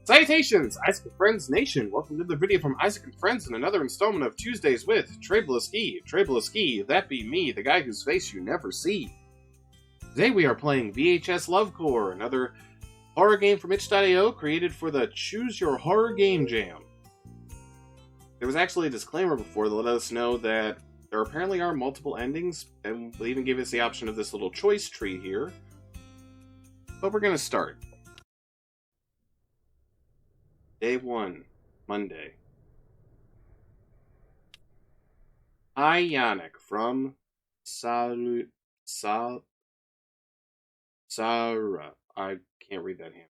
Salutations, Isaac and Friends Nation! Welcome to the video from Isaac and Friends and another installment of Tuesdays with Treyblowski. Treyblowski, that be me, the guy whose face you never see. Today we are playing VHS LoveCore, another horror game from itch.io created for the Choose Your Horror Game Jam. There was actually a disclaimer before that let us know that there apparently are multiple endings, and they even gave us the option of this little choice tree here. But we're gonna start. Day 1, Monday. Hi, Yannick from Sarah. I can't read that hand.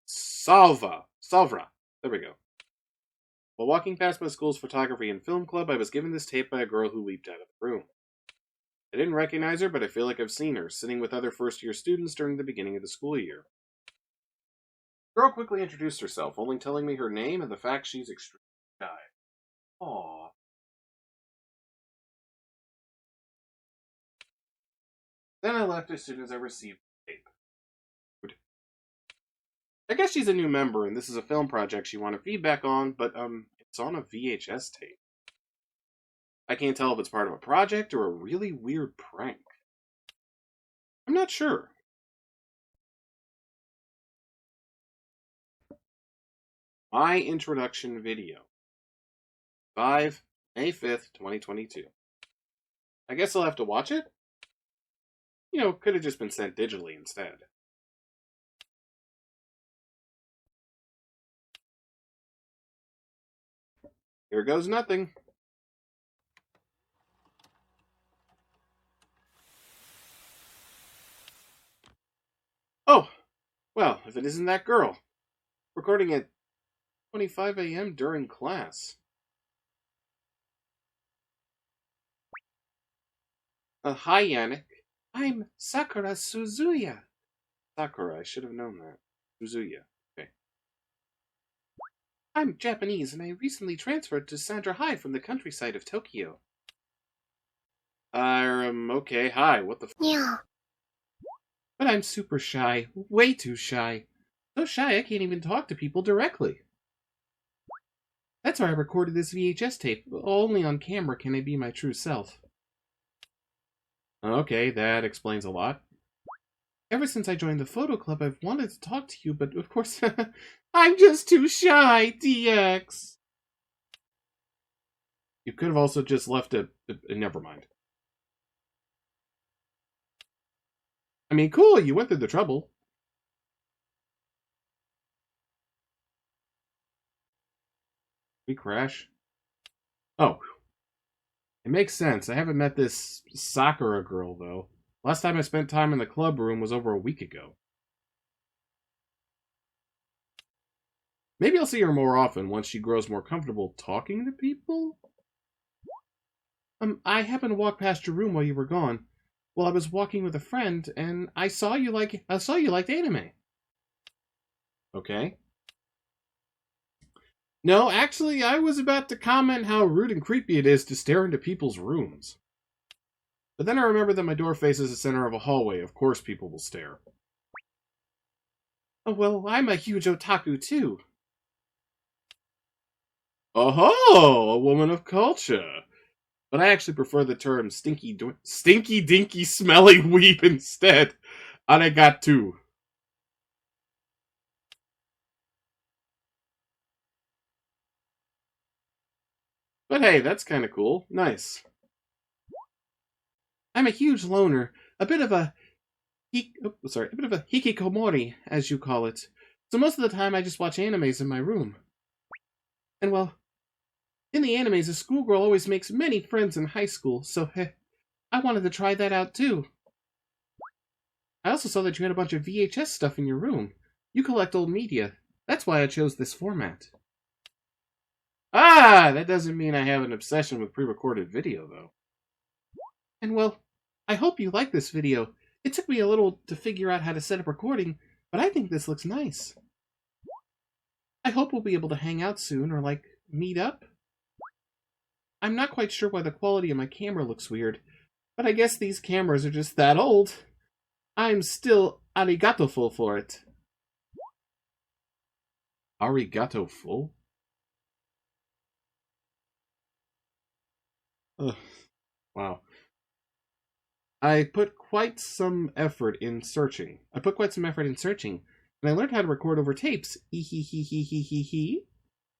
Salvra. There we go. While walking past my school's photography and film club, I was given this tape by a girl who leaped out of the room. I didn't recognize her, but I feel like I've seen her, sitting with other first-year students during the beginning of the school year. The girl quickly introduced herself, only telling me her name and the fact she's extremely shy. Aww. Then I left as soon as I received the tape. I guess she's a new member, and this is a film project she wanted feedback on, but, it's on a VHS tape. I can't tell if it's part of a project or a really weird prank. I'm not sure. My introduction video. May 5th, 2022. I guess I'll have to watch it? You know, could have just been sent digitally instead. Here goes nothing. Oh, well, if it isn't that girl. Recording at 25 a.m. during class. Hi, Yannick. I'm Sakura Suzuya. Sakura, I should have known that. Suzuya, okay. I'm Japanese, and I recently transferred to Sandra High from the countryside of Tokyo. Okay, hi, what the f- Yeah. But I'm super shy. Way too shy. So shy I can't even talk to people directly. That's why I recorded this VHS tape. Only on camera can I be my true self. Okay, that explains a lot. Ever since I joined the photo club, I've wanted to talk to you, but of course, I'm just too shy, DX. You could have also just left it. Never mind. I mean, cool, you went through the trouble. We crash. Oh. It makes sense. I haven't met this Sakura girl, though. Last time I spent time in the club room was over a week ago. Maybe I'll see her more often once she grows more comfortable talking to people? I happened to walk past your room while you were gone. Well, I was walking with a friend, and I saw you liked anime. Okay. No, actually, I was about to comment how rude and creepy it is to stare into people's rooms. But then I remembered that my door faces the center of a hallway. Of course people will stare. Oh, well, I'm a huge otaku, too. Oh, a woman of culture. But I actually prefer the term stinky dinky smelly weep instead. Arigato. But hey, that's kind of cool. Nice. I'm a huge loner, a bit of a hikikomori, as you call it. So most of the time I just watch animes in my room. And well, in the animes, a schoolgirl always makes many friends in high school, so I wanted to try that out too. I also saw that you had a bunch of VHS stuff in your room. You collect old media. That's why I chose this format. Ah, that doesn't mean I have an obsession with pre-recorded video, though. And well, I hope you like this video. It took me a little to figure out how to set up recording, but I think this looks nice. I hope we'll be able to hang out soon, or meet up. I'm not quite sure why the quality of my camera looks weird, but I guess these cameras are just that old. I'm still arigato-full for it. Arigato-full? Ugh. Wow. I put quite some effort in searching. And I learned how to record over tapes. Ee-hee-hee-hee-hee-hee-hee.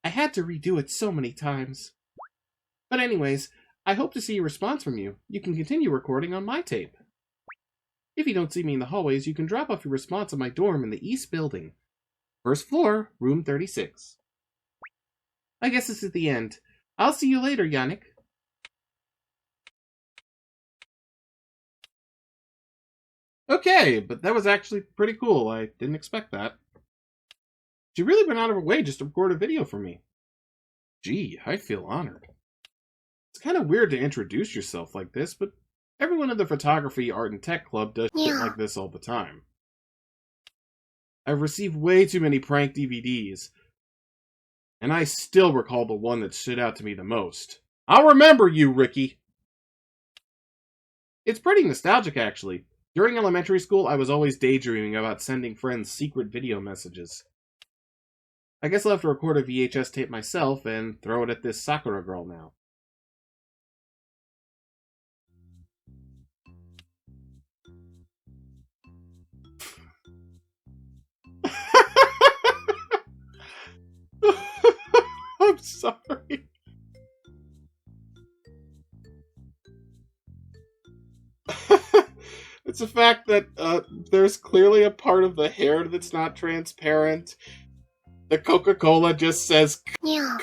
I had to redo it so many times. But anyways, I hope to see a response from you. You can continue recording on my tape. If you don't see me in the hallways, you can drop off your response at my dorm in the East Building. First floor, room 36. I guess this is the end. I'll see you later, Yannick. Okay, but that was actually pretty cool. I didn't expect that. She really went out of her way just to record a video for me. Gee, I feel honored. It's kind of weird to introduce yourself like this, but everyone in the photography, art, and tech club does shit like this all the time. I've received way too many prank DVDs, and I still recall the one that stood out to me the most. I'll remember you, Ricky! It's pretty nostalgic, actually. During elementary school, I was always daydreaming about sending friends secret video messages. I guess I'll have to record a VHS tape myself and throw it at this Sakura girl now. I'm sorry. It's the fact that there's clearly a part of the hair that's not transparent. The Coca-Cola just says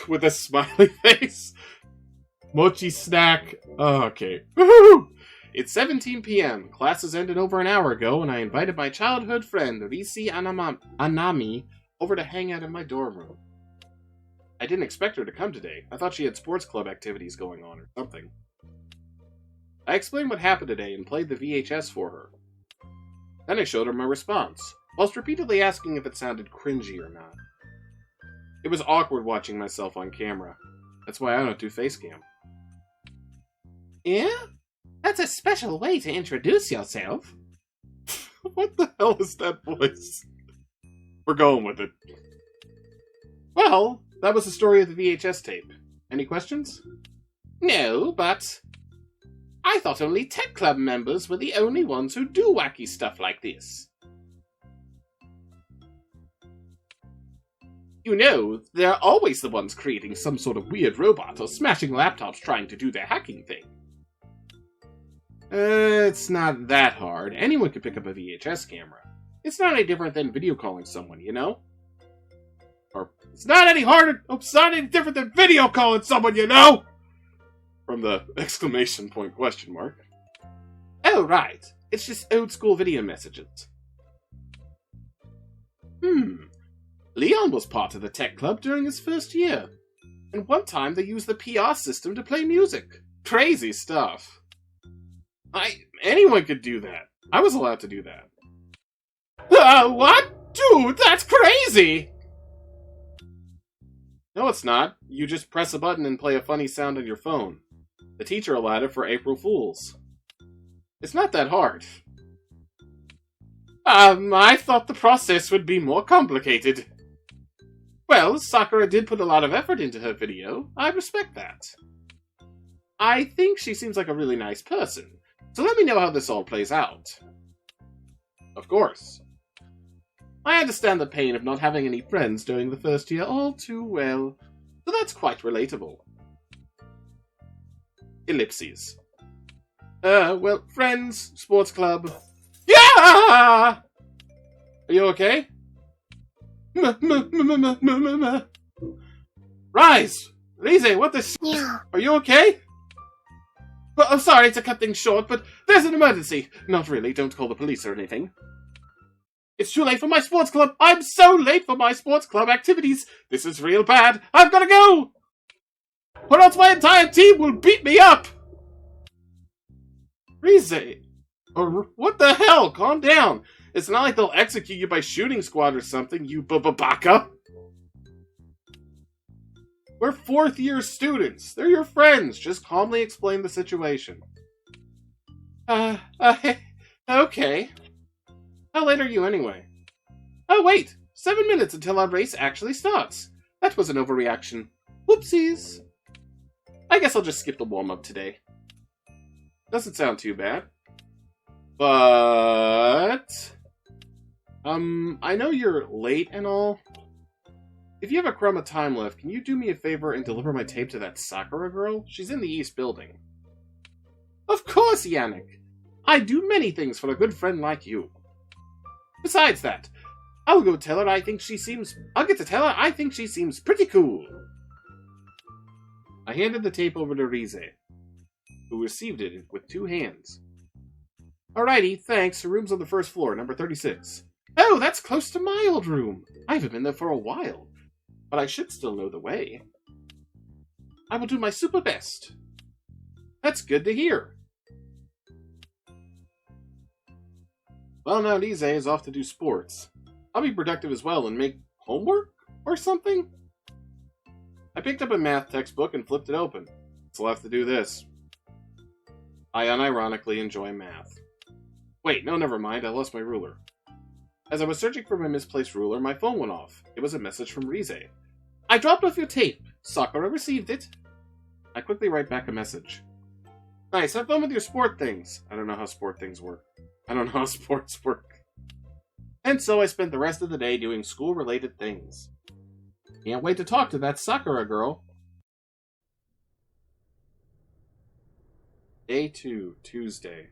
with a smiley face. Mochi snack. Oh, okay. Woohoo! It's 17 p.m. Classes ended over an hour ago, and I invited my childhood friend, Risi Anami, over to hang out in my dorm room. I didn't expect her to come today. I thought she had sports club activities going on or something. I explained what happened today and played the VHS for her. Then I showed her my response, whilst repeatedly asking if it sounded cringy or not. It was awkward watching myself on camera. That's why I don't do facecam. Yeah? That's a special way to introduce yourself. What the hell is that voice? We're going with it. Well, that was the story of the VHS tape. Any questions? No, but I thought only Tech Club members were the only ones who do wacky stuff like this. You know, they're always the ones creating some sort of weird robot or smashing laptops trying to do their hacking thing. It's not that hard. Anyone can pick up a VHS camera. It's not any different than video calling someone, you know? Or, it's not any different than video calling someone, you know? From the exclamation point question mark. Oh, right. It's just old school video messages. Leon was part of the tech club during his first year. And one time they used the PR system to play music. Crazy stuff. Anyone could do that. I was allowed to do that. What? Dude, that's crazy! No, it's not. You just press a button and play a funny sound on your phone. The teacher allowed it for April Fools. It's not that hard. I thought the process would be more complicated. Well, Sakura did put a lot of effort into her video. I respect that. I think she seems like a really nice person. So let me know how this all plays out. Of course. I understand the pain of not having any friends during the first year all too well, so that's quite relatable. Ellipses. Well, friends, sports club. Yeah! Are you okay? Rise! Rize, what the Yeah. Are you okay? Well, I'm sorry to cut things short, but there's an emergency. Not really, don't call the police or anything. It's too late for my sports club. I'm so late for my sports club activities. This is real bad. I've got to go! Or else my entire team will beat me up! Rize! Or what the hell? Calm down. It's not like they'll execute you by shooting squad or something, you baka. We're fourth-year students. They're your friends. Just calmly explain the situation. Okay. How late are you anyway? Oh wait! 7 minutes until our race actually starts. That was an overreaction. Whoopsies! I guess I'll just skip the warm-up today. Doesn't sound too bad. But... I know you're late and all. If you have a crumb of time left, can you do me a favor and deliver my tape to that Sakura girl? She's in the East Building. Of course, Yannick! I do many things for a good friend like you. Besides that, I'll get to tell her I think she seems pretty cool. I handed the tape over to Rize, who received it with 2 hands. Alrighty, thanks. Her room's on the first floor, number 36. Oh, that's close to my old room. I haven't been there for a while, but I should still know the way. I will do my super best. That's good to hear. Well, now Rize is off to do sports. I'll be productive as well and make homework or something? I picked up a math textbook and flipped it open. So I'll have to do this. I unironically enjoy math. Wait, no, never mind. I lost my ruler. As I was searching for my misplaced ruler, my phone went off. It was a message from Rize. I dropped off your tape. Sakura received it. I quickly write back a message. Nice, have fun with your sport things. I don't know how sport things work. I don't know how sports work. And so I spent the rest of the day doing school-related things. Can't wait to talk to that Sakura girl. Day 2, Tuesday.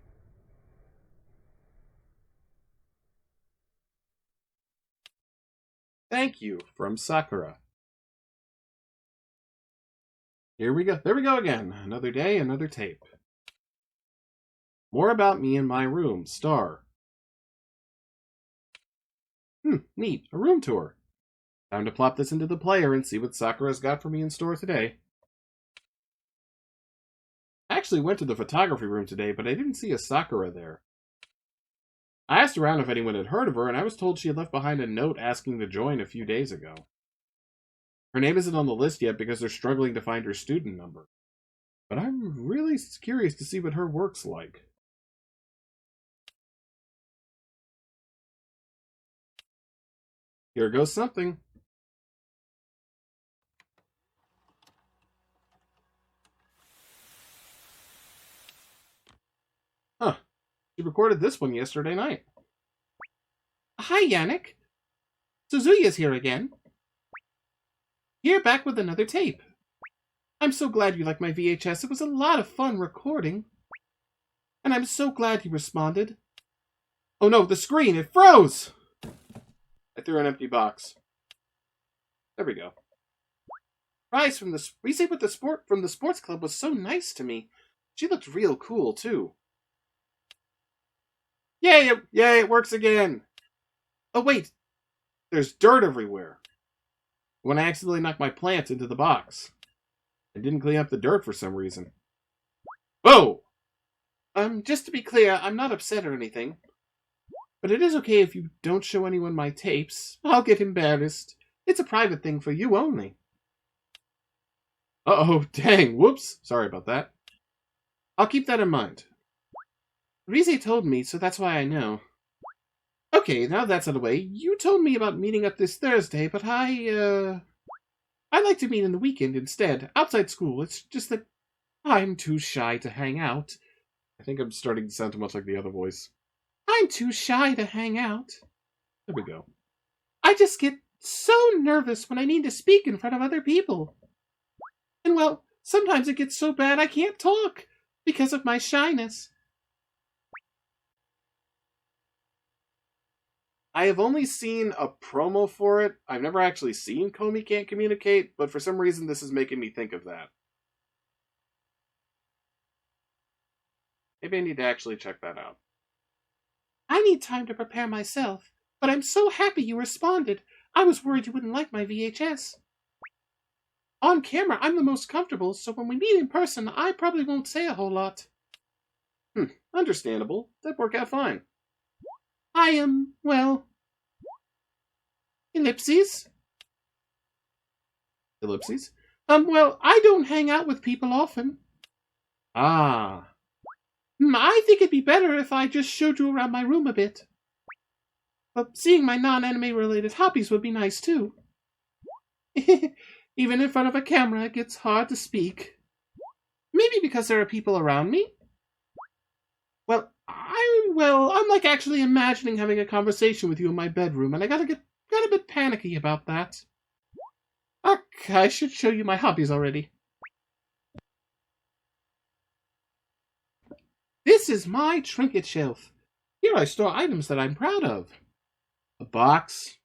Thank you, from Sakura. Here we go. There we go again. Another day, another tape. More about me in my room. Star. Neat. A room tour. Time to plop this into the player and see what Sakura's got for me in store today. I actually went to the photography room today, but I didn't see a Sakura there. I asked around if anyone had heard of her, and I was told she had left behind a note asking to join a few days ago. Her name isn't on the list yet because they're struggling to find her student number. But I'm really curious to see what her work's like. Here goes something. Huh. She recorded this one yesterday night. Hi, Yannick. Suzuya's here again. Here back with another tape. I'm so glad you like my VHS. It was a lot of fun recording. And I'm so glad you responded. Oh no, the screen, it froze! I threw an empty box. There we go. Rize from the from the sports club was so nice to me. She looked real cool too. Yay! It works again. Oh wait, there's dirt everywhere. When I accidentally knocked my plant into the box, I didn't clean up the dirt for some reason. Whoa! Just to be clear, I'm not upset or anything. But it is okay if you don't show anyone my tapes. I'll get embarrassed. It's a private thing for you only. Uh-oh, dang, whoops. Sorry about that. I'll keep that in mind. Rize told me, so that's why I know. Okay, now that's out of the way. You told me about meeting up this Thursday, but I like to meet in the weekend instead, outside school. It's just that I'm too shy to hang out. I think I'm starting to sound too much like the other voice. I'm too shy to hang out. There we go. I just get so nervous when I need to speak in front of other people. And well, sometimes it gets so bad I can't talk because of my shyness. I have only seen a promo for it. I've never actually seen Komi Can't Communicate, but for some reason this is making me think of that. Maybe I need to actually check that out. I need time to prepare myself, but I'm so happy you responded. I was worried you wouldn't like my VHS. On camera, I'm the most comfortable, so when we meet in person, I probably won't say a whole lot. Understandable. That'd work out fine. I am, well... Ellipses? Ellipses? Well, I don't hang out with people often. Ah. I think it'd be better if I just showed you around my room a bit. But seeing my non-anime related hobbies would be nice too. Even in front of a camera, it gets hard to speak. Maybe because there are people around me? I'm like actually imagining having a conversation with you in my bedroom, and I got a bit panicky about that. Okay, I should show you my hobbies already. This is my trinket shelf. Here I store items that I'm proud of. A box,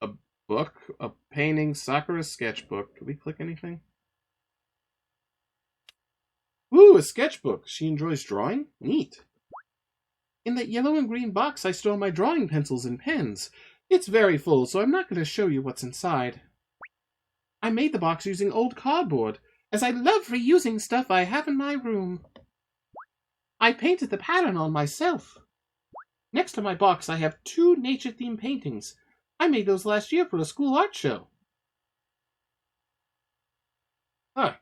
a book, a painting, Sakura's sketchbook. Can we click anything? Ooh, a sketchbook. She enjoys drawing? Neat. In that yellow and green box, I store my drawing pencils and pens. It's very full, so I'm not going to show you what's inside. I made the box using old cardboard, as I love reusing stuff I have in my room. I painted the pattern on myself. Next to my box, I have 2 nature-themed paintings. I made those last year for a school art show. Huh.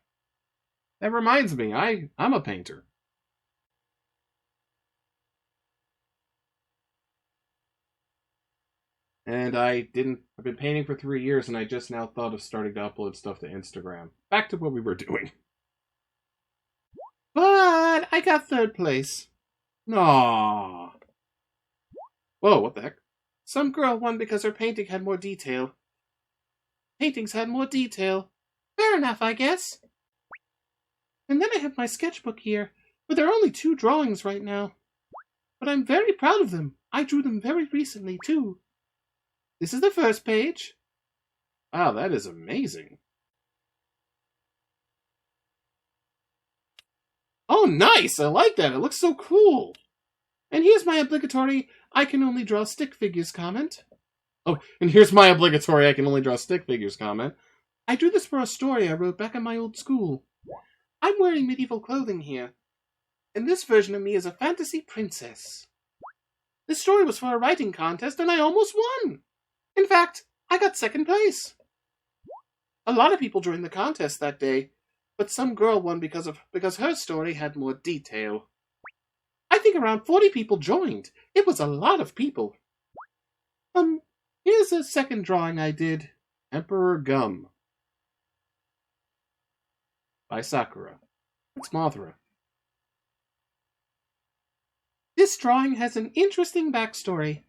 That reminds me, I'm a painter. And I've been painting for 3 years, and I just now thought of starting to upload stuff to Instagram. Back to what we were doing. But I got 3rd place. Aww. Whoa, what the heck? Some girl won because her painting had more detail. Paintings had more detail. Fair enough, I guess. And then I have my sketchbook here, but there are only 2 drawings right now. But I'm very proud of them. I drew them very recently, too. This is the first page. Wow, that is amazing. Oh, nice! I like that. It looks so cool. And here's my obligatory I can only draw stick figures comment. Oh, and here's my obligatory I can only draw stick figures comment. I drew this for a story I wrote back in my old school. I'm wearing medieval clothing here, and this version of me is a fantasy princess. This story was for a writing contest, and I almost won! In fact, I got 2nd place. A lot of people joined the contest that day, but some girl won because her story had more detail. I think around 40 people joined. It was a lot of people. Here's a 2nd drawing I did. Emperor Gum. By Sakura. It's Mothra. This drawing has an interesting backstory.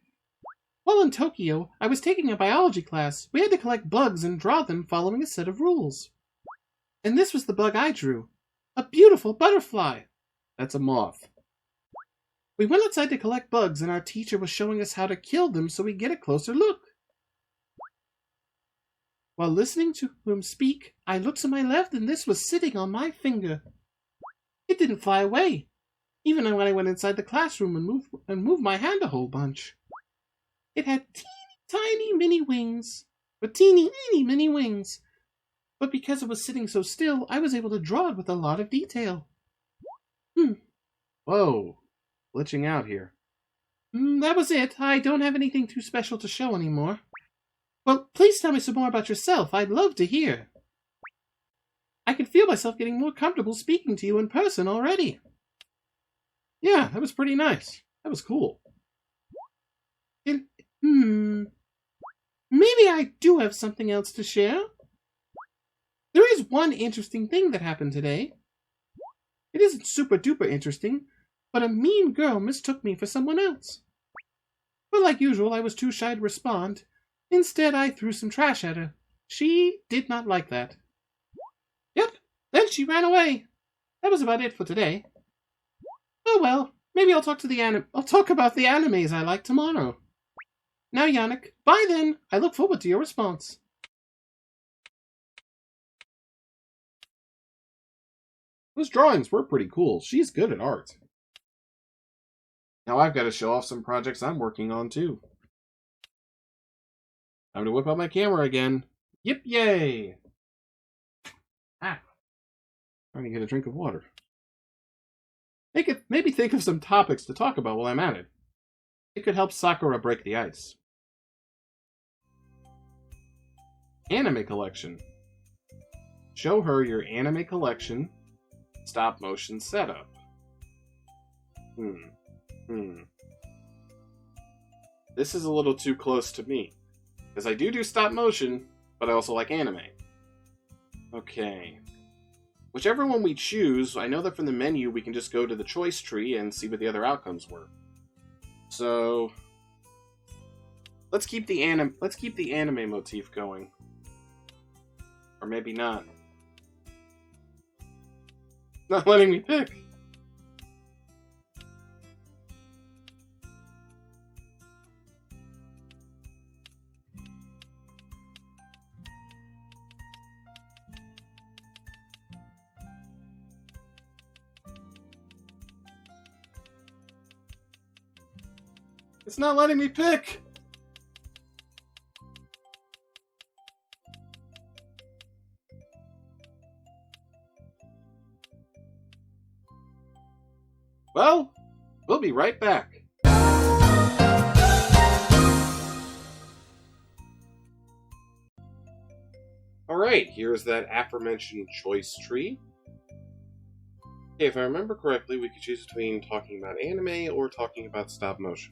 While in Tokyo, I was taking a biology class. We had to collect bugs and draw them following a set of rules. And this was the bug I drew. A beautiful butterfly. That's a moth. We went outside to collect bugs, and our teacher was showing us how to kill them so we get a closer look. While listening to him speak, I looked to my left, and this was sitting on my finger. It didn't fly away, even when I went inside the classroom and moved my hand a whole bunch. It had teeny mini wings. But because it was sitting so still, I was able to draw it with a lot of detail. Whoa. Glitching out here. That was it. I don't have anything too special to show anymore. Well, please tell me some more about yourself. I'd love to hear. I can feel myself getting more comfortable speaking to you in person already. Yeah, that was pretty nice. That was cool. Maybe I do have something else to share. There is one interesting thing that happened today. It isn't super duper interesting, but a mean girl mistook me for someone else. But like usual, I was too shy to respond. Instead, I threw some trash at her. She did not like that. Yep, then she ran away. That was about it for today. Oh well, maybe I'll talk about the animes I like tomorrow. Now, Yannick, bye then. I look forward to your response. Those drawings were pretty cool. She's good at art. Now I've got to show off some projects I'm working on too. Time to whip out my camera again. Yip yay! Trying to get a drink of water. Maybe think of some topics to talk about while I'm at it. It could help Sakura break the ice. Anime collection. Show her your anime collection. Stop motion setup. This is a little too close to me. Because I do stop motion, but I also like anime. Okay. Whichever one we choose, I know that from the menu we can just go to the choice tree and see what the other outcomes were. So let's keep the anime motif going. Or maybe not. Not letting me pick. It's not letting me pick! Well, we'll be right back. Alright, here's that aforementioned choice tree. Okay, if I remember correctly, we could choose between talking about anime or talking about stop motion.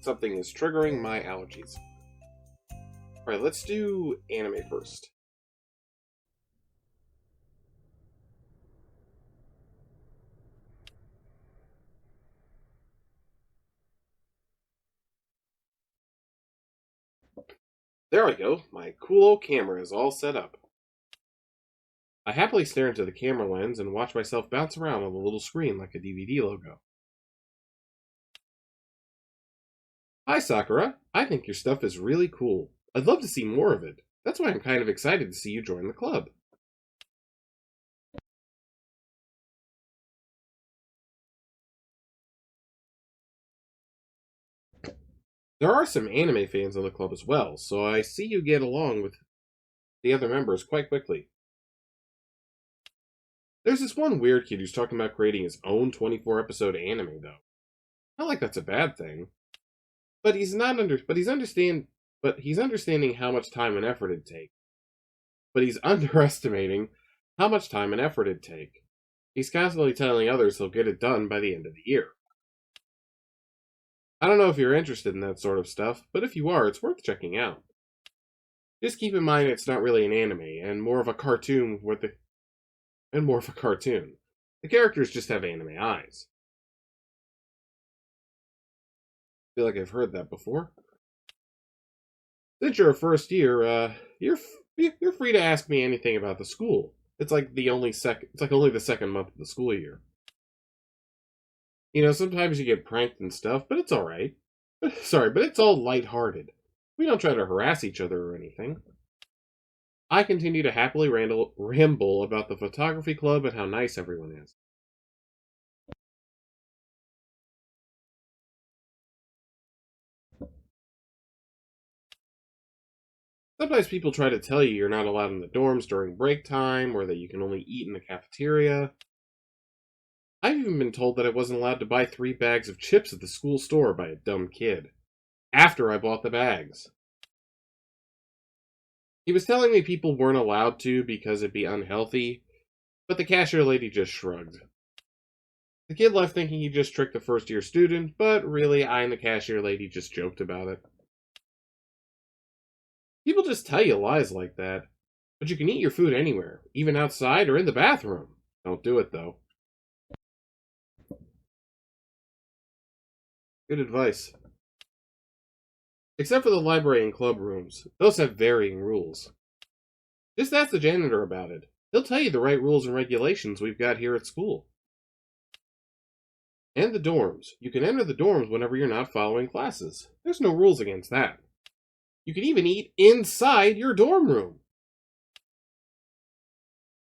Something is triggering my allergies. Alright, let's do anime first. There we go, my cool old camera is all set up. I happily stare into the camera lens and watch myself bounce around on the little screen like a DVD logo. Hi Sakura, I think your stuff is really cool. I'd love to see more of it. That's why I'm kind of excited to see you join the club. There are some anime fans in the club as well, so I see you get along with the other members quite quickly. There's this one weird kid who's talking about creating his own 24-episode anime, though. Not like that's a bad thing, but he's understanding how much time and effort it'd take. But he's underestimating how much time and effort it'd take. He's constantly telling others he'll get it done by the end of the year. I don't know if you're interested in that sort of stuff, but if you are, it's worth checking out. Just keep in mind it's not really an anime, and more of a cartoon The characters just have anime eyes. I feel like I've heard that before. Since you're a first year, you're free to ask me anything about the school. It's like only the second month of the school year. You know, sometimes you get pranked and stuff, but it's alright. Sorry, but it's all lighthearted. We don't try to harass each other or anything. I continue to happily ramble about the photography club and how nice everyone is. Sometimes people try to tell you you're not allowed in the dorms during break time, or that you can only eat in the cafeteria. I've even been told that I wasn't allowed to buy 3 bags of chips at the school store by a dumb kid. After I bought the bags. He was telling me people weren't allowed to because it'd be unhealthy, but the cashier lady just shrugged. The kid left thinking he just tricked a first-year student, but really I and the cashier lady just joked about it. People just tell you lies like that, but you can eat your food anywhere, even outside or in the bathroom. Don't do it, though. Good advice. Except for the library and club rooms. Those have varying rules. Just ask the janitor about it. He'll tell you the right rules and regulations we've got here at school. And the dorms. You can enter the dorms whenever you're not following classes. There's no rules against that. You can even eat inside your dorm room.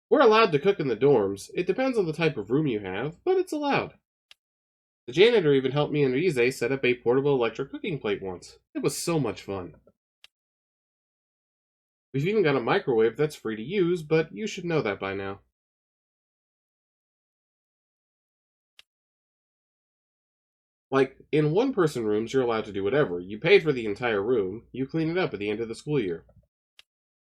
We're allowed to cook in the dorms. It depends on the type of room you have, but it's allowed. The janitor even helped me and Rize set up a portable electric cooking plate once. It was so much fun. We've even got a microwave that's free to use, but you should know that by now. Like, in one-person rooms, you're allowed to do whatever. You paid for the entire room. You clean it up at the end of the school year.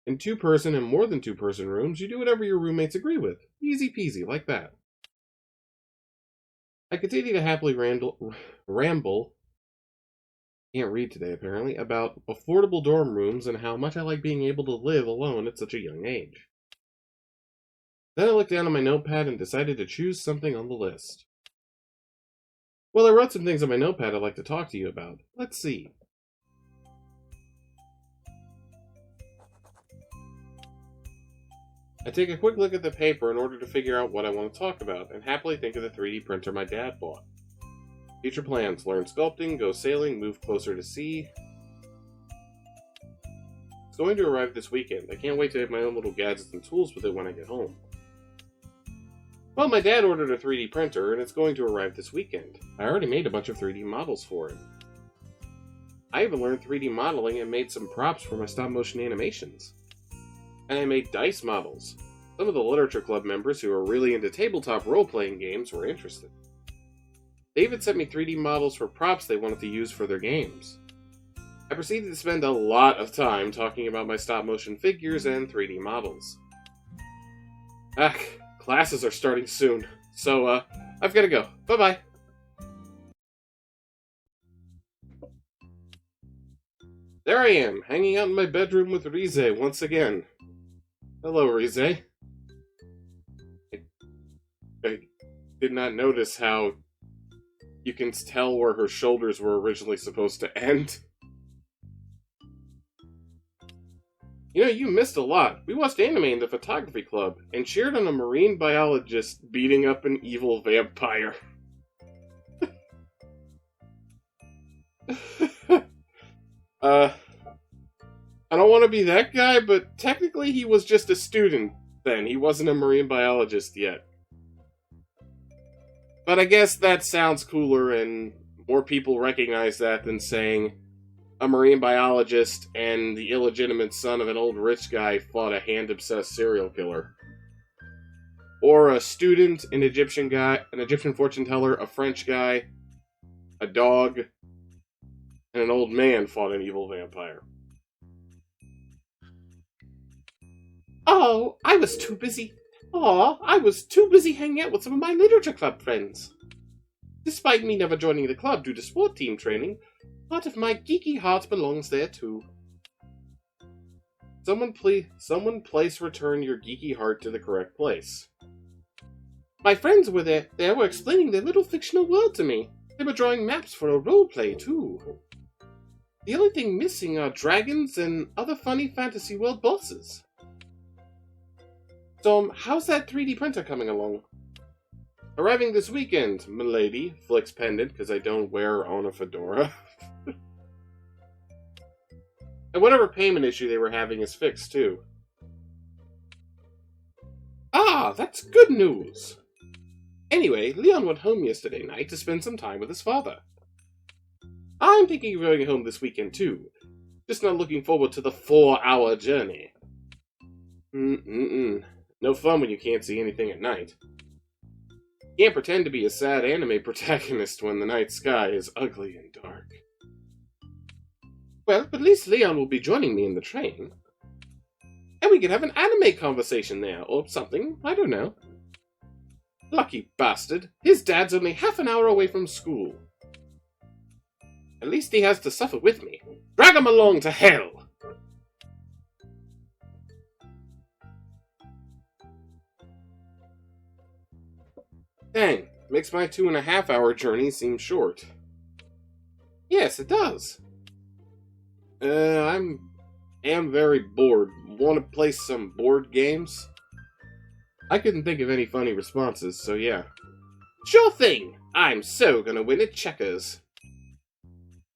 In two-person and more than two-person rooms, you do whatever your roommates agree with. Easy peasy, like that. I continue to happily ramble, can't read today apparently, about affordable dorm rooms and how much I like being able to live alone at such a young age. Then I looked down at my notepad and decided to choose something on the list. Well, I wrote some things on my notepad I'd like to talk to you about. Let's see. I take a quick look at the paper in order to figure out what I want to talk about, and happily think of the 3D printer my dad bought. Future plans: learn sculpting, go sailing, move closer to sea. It's going to arrive this weekend. I can't wait to have my own little gadgets and tools with it when I get home. Well, my dad ordered a 3D printer, and it's going to arrive this weekend. I already made a bunch of 3D models for it. I even learned 3D modeling and made some props for my stop-motion animations. And I made dice models. Some of the literature club members who are really into tabletop role-playing games were interested. They even sent me 3D models for props they wanted to use for their games. I proceeded to spend a lot of time talking about my stop-motion figures and 3D models. Classes are starting soon, so I've gotta go. Bye-bye. There I am, hanging out in my bedroom with Rize once again. Hello, Rize. I did not notice how you can tell where her shoulders were originally supposed to end. You know, you missed a lot. We watched anime in the photography club and cheered on a marine biologist beating up an evil vampire. I don't want to be that guy, but technically he was just a student then. He wasn't a marine biologist yet. But I guess that sounds cooler and more people recognize that than saying a marine biologist and the illegitimate son of an old rich guy fought a hand-obsessed serial killer. Or a student, an Egyptian guy, an Egyptian fortune teller, a French guy, a dog, and an old man fought an evil vampire. I was too busy hanging out with some of my literature club friends. Despite me never joining the club due to sport team training, part of my geeky heart belongs there too. Someone please return your geeky heart to the correct place. My friends were there were explaining their little fictional world to me. They were drawing maps for a roleplay too. The only thing missing are dragons and other funny fantasy world bosses. So, how's that 3D printer coming along? Arriving this weekend, milady. Flicks pendant, because I don't wear or own a fedora. And whatever payment issue they were having is fixed, too. That's good news! Anyway, Leon went home yesterday night to spend some time with his father. I'm thinking of going home this weekend, too. Just not looking forward to the 4-hour journey. No fun when you can't see anything at night. Can't pretend to be a sad anime protagonist when the night sky is ugly and dark. Well, but at least Leon will be joining me in the train. And we could have an anime conversation there, or something, I don't know. Lucky bastard, his dad's only half an hour away from school. At least he has to suffer with me. Drag him along to hell! Dang, makes my 2.5-hour journey seem short. Yes, it does. I am very bored. Want to play some board games? I couldn't think of any funny responses, so yeah. Sure thing! I'm so gonna win at checkers.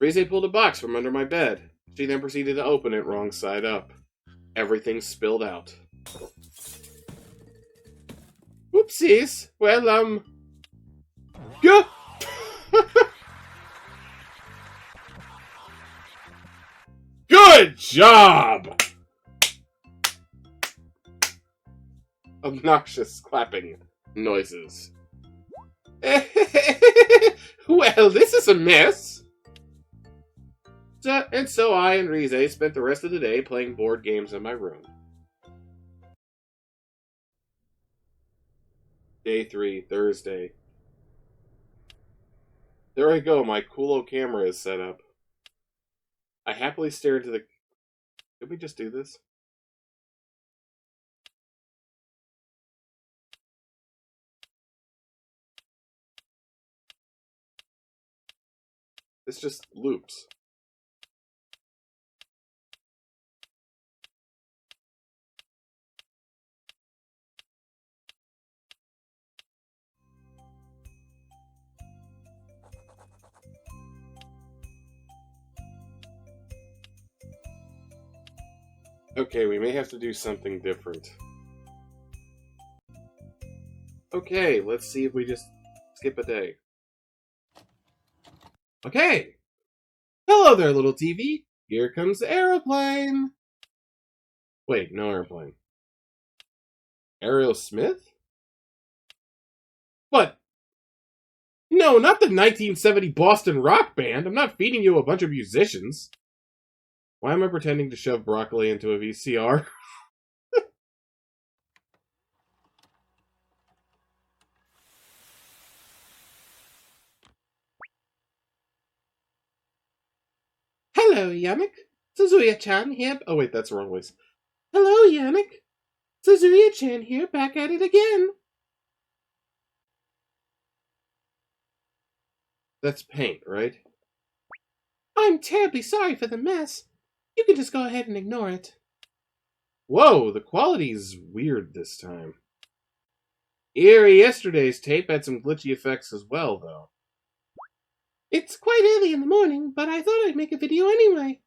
Rize pulled a box from under my bed. She then proceeded to open it wrong side up. Everything spilled out. Whoopsies! Well, Go! Good job! Obnoxious clapping noises. Well, this is a mess! So I and Rize spent the rest of the day playing board games in my room. Day 3, Thursday. There I go, my coolo camera is set up. I happily stare into the... Did we just do this? This just loops. Okay, we may have to do something different. Okay, let's see if we just skip a day. Okay! Hello there, little TV! Here comes the aeroplane! Wait, no airplane. Ariel Smith? What? No, not the 1970 Boston rock band! I'm not feeding you a bunch of musicians! Why am I pretending to shove broccoli into a VCR? Hello, Yannick. Suzuya-chan here. Oh, wait, that's the wrong voice. Hello, Yannick. Suzuya-chan here, back at it again. That's paint, right? I'm terribly sorry for the mess. You can just go ahead and ignore it. Whoa, the quality's weird this time. Yesterday's tape had some glitchy effects as well, though. It's quite early in the morning, but I thought I'd make a video anyway.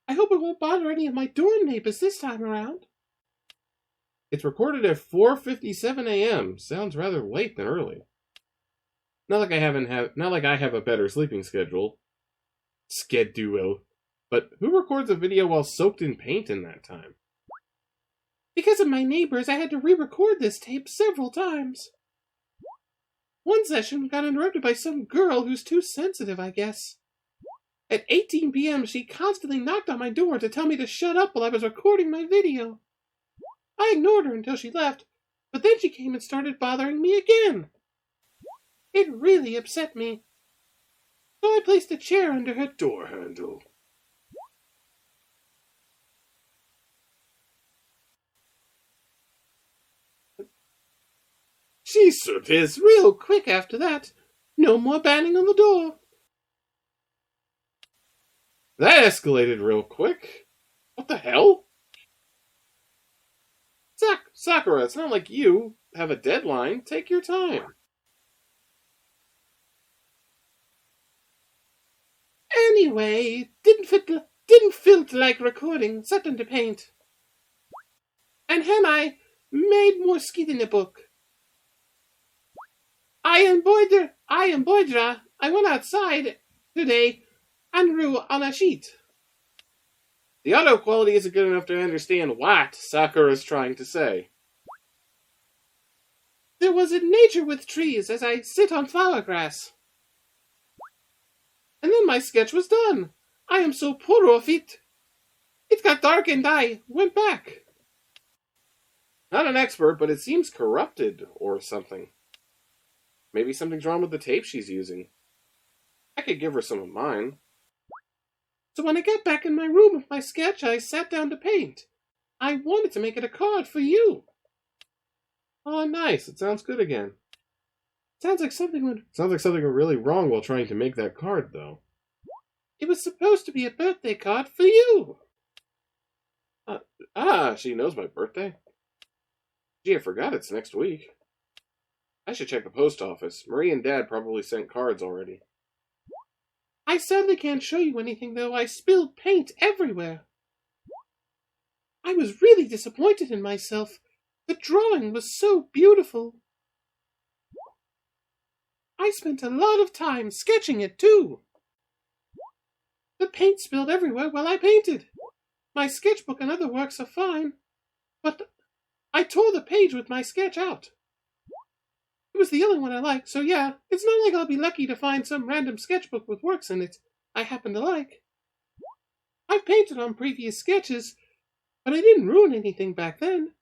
I hope it won't bother any of my dorm neighbors this time around. It's recorded at 4:57 a.m. Sounds rather late than early. Not like I have a better sleeping schedule. Schedule. But who records a video while soaked in paint in that time? Because of my neighbors, I had to re-record this tape several times. One session got interrupted by some girl who's too sensitive, I guess. At 18 p.m., she constantly knocked on my door to tell me to shut up while I was recording my video. I ignored her until she left, but then she came and started bothering me again. It really upset me. So I placed a chair under her door handle. She served his real quick after that. No more banging on the door. That escalated real quick. What the hell? Sakura, it's not like you have a deadline. Take your time. Anyway, didn't feel like recording. Sat under paint. And then I made more skit in the book. I embroidered. I went outside today and drew on a sheet. The audio quality isn't good enough to understand what Sakura is trying to say. There was a nature with trees as I sit on flower grass. And then my sketch was done. I am so poor of it. It got dark and I went back. Not an expert, but it seems corrupted or something. Maybe something's wrong with the tape she's using. I could give her some of mine. So when I got back in my room with my sketch, I sat down to paint. I wanted to make it a card for you. Oh, nice. It sounds good again. Sounds like something went really wrong while trying to make that card, though. It was supposed to be a birthday card for you. She knows my birthday? Gee, I forgot it's next week. I should check the post office. Marie and Dad probably sent cards already. I sadly can't show you anything, though. I spilled paint everywhere. I was really disappointed in myself. The drawing was so beautiful. I spent a lot of time sketching it, too. The paint spilled everywhere while I painted. My sketchbook and other works are fine, but I tore the page with my sketch out. It was the only one I liked, so yeah, it's not like I'll be lucky to find some random sketchbook with works in it I happen to like. I've painted on previous sketches, but I didn't ruin anything back then.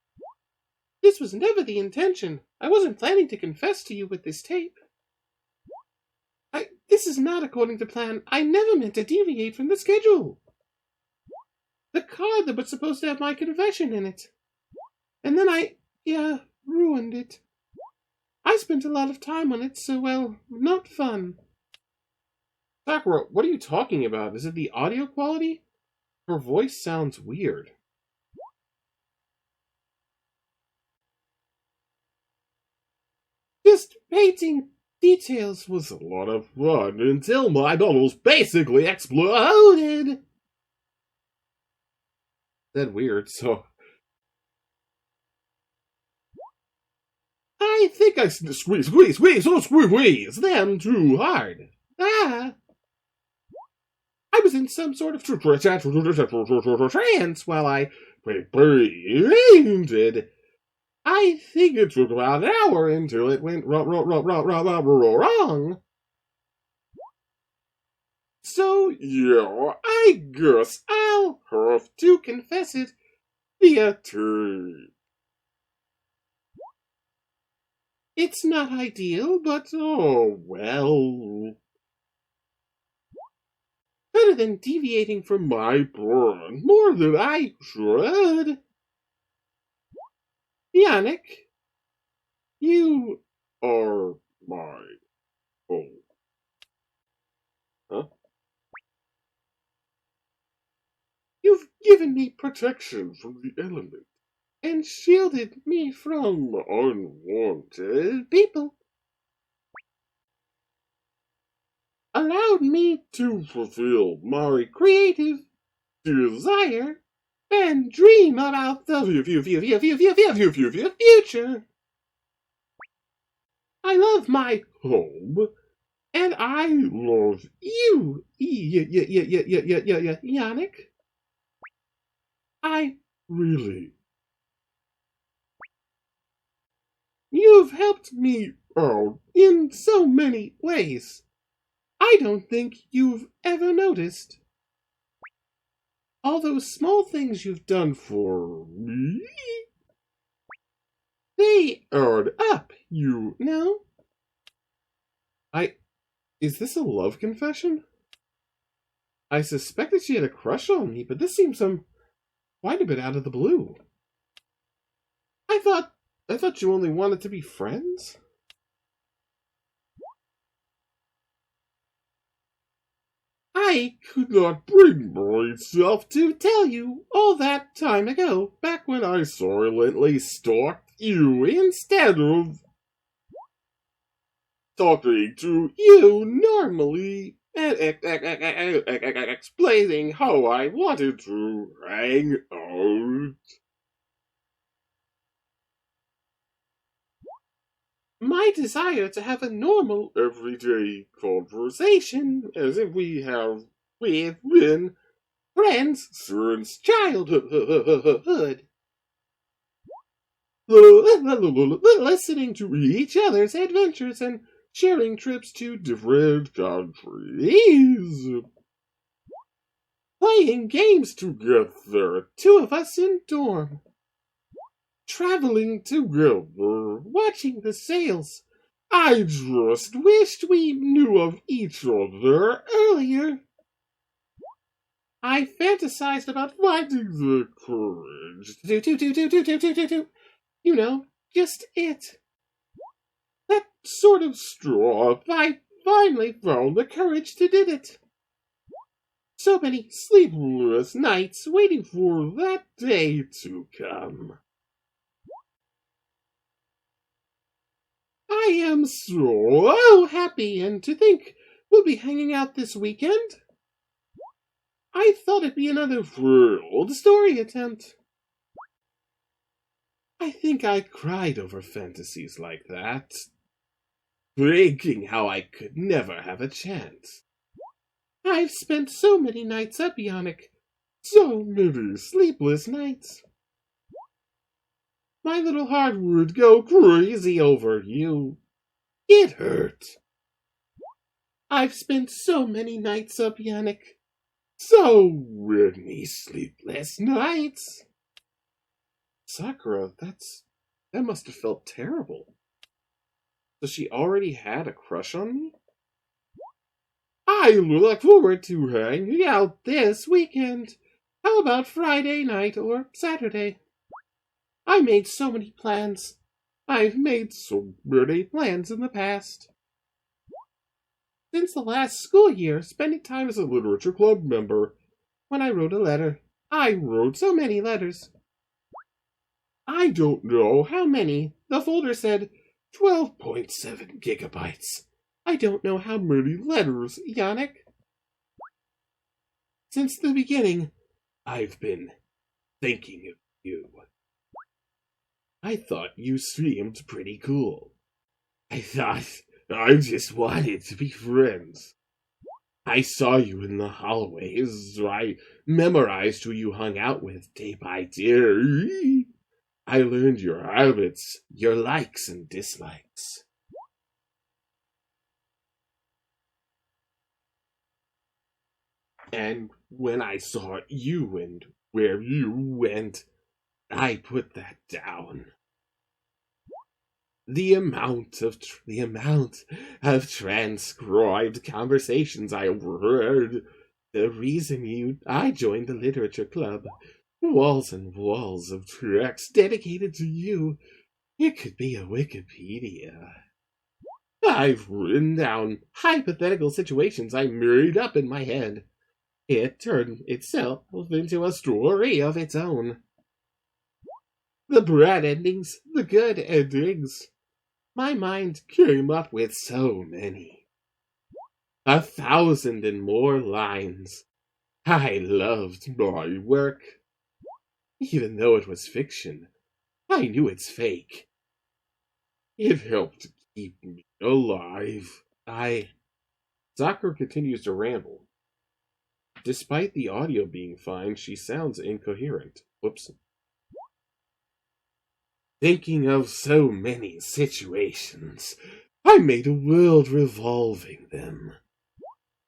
This was never the intention. I wasn't planning to confess to you with this tape. This is not according to plan. I never meant to deviate from the schedule. The card that was supposed to have my confession in it. And then ruined it. I spent a lot of time on it, so, well, not fun. Sakura, what are you talking about? Is it the audio quality? Her voice sounds weird. Just painting details was a lot of fun until my models basically exploded. That's weird, so... I think I squeeze them too hard. I was in some sort of trance while I painted. I think it took about an hour until it went wrong. So, yeah, I guess I'll have to confess it via tape. It's not ideal, but oh well. Better than deviating from my plan more than I should. Yannick, you are my home. Huh? You've given me protection from the element and shielded me from unwanted people. Allowed me to fulfill my creative desire and dream about the future. I love my home, and I love you, Yannick. I really. You've helped me out in so many ways. I don't think you've ever noticed. All those small things you've done for me, they add up, you know? Is this a love confession? I suspected she had a crush on me, but this seems quite a bit out of the blue. I thought you only wanted to be friends? I could not bring myself to tell you all that time ago, back when I silently stalked you instead of talking to you normally and explaining how I wanted to hang out. My desire to have a normal, everyday conversation as if we've been friends since childhood. Listening to each other's adventures and sharing trips to different countries. Playing games together, two of us in dorm. Traveling together, watching the sails. I just wished we knew of each other earlier. I fantasized about finding the courage to you know, just it. That sort of straw, I finally found the courage to do it. So many sleepless nights waiting for that day to come. I am so happy, and to think we'll be hanging out this weekend. I thought it'd be another failed story attempt. I think I cried over fantasies like that, thinking how I could never have a chance. I've spent so many nights up, Yannick. So many sleepless nights. My little heart would go crazy over you. It hurt. I've spent so many nights up, Yannick. So many sleepless nights. Sakura, that's That must have felt terrible. So she already had a crush on me? I look forward to hanging out this weekend. How about Friday night or Saturday? I made so many plans. I've made so many plans in the past. Since the last school year, spending time as a literature club member. When I wrote a letter, I wrote so many letters. I don't know how many. The folder said 12.7 gigabytes. I don't know how many letters, Yannick. Since the beginning, I've been thinking of you. I thought you seemed pretty cool. I thought I just wanted to be friends. I saw you in the hallways. I memorized who you hung out with day by day. I learned your habits, your likes and dislikes. And when I saw you and where you went, I put that down. The amount of transcribed conversations I overheard. The reason I joined the literature club. Walls and walls of tracks dedicated to you. It could be a Wikipedia. I've written down hypothetical situations I made up in my head. It turned itself into a story of its own. The bad endings, the good endings. My mind came up with so many. 1,000 and more lines. I loved my work. Even though it was fiction, I knew it's fake. It helped keep me alive. Sakura continues to ramble. Despite the audio being fine, she sounds incoherent. Whoops. Thinking of so many situations, I made a world revolving them.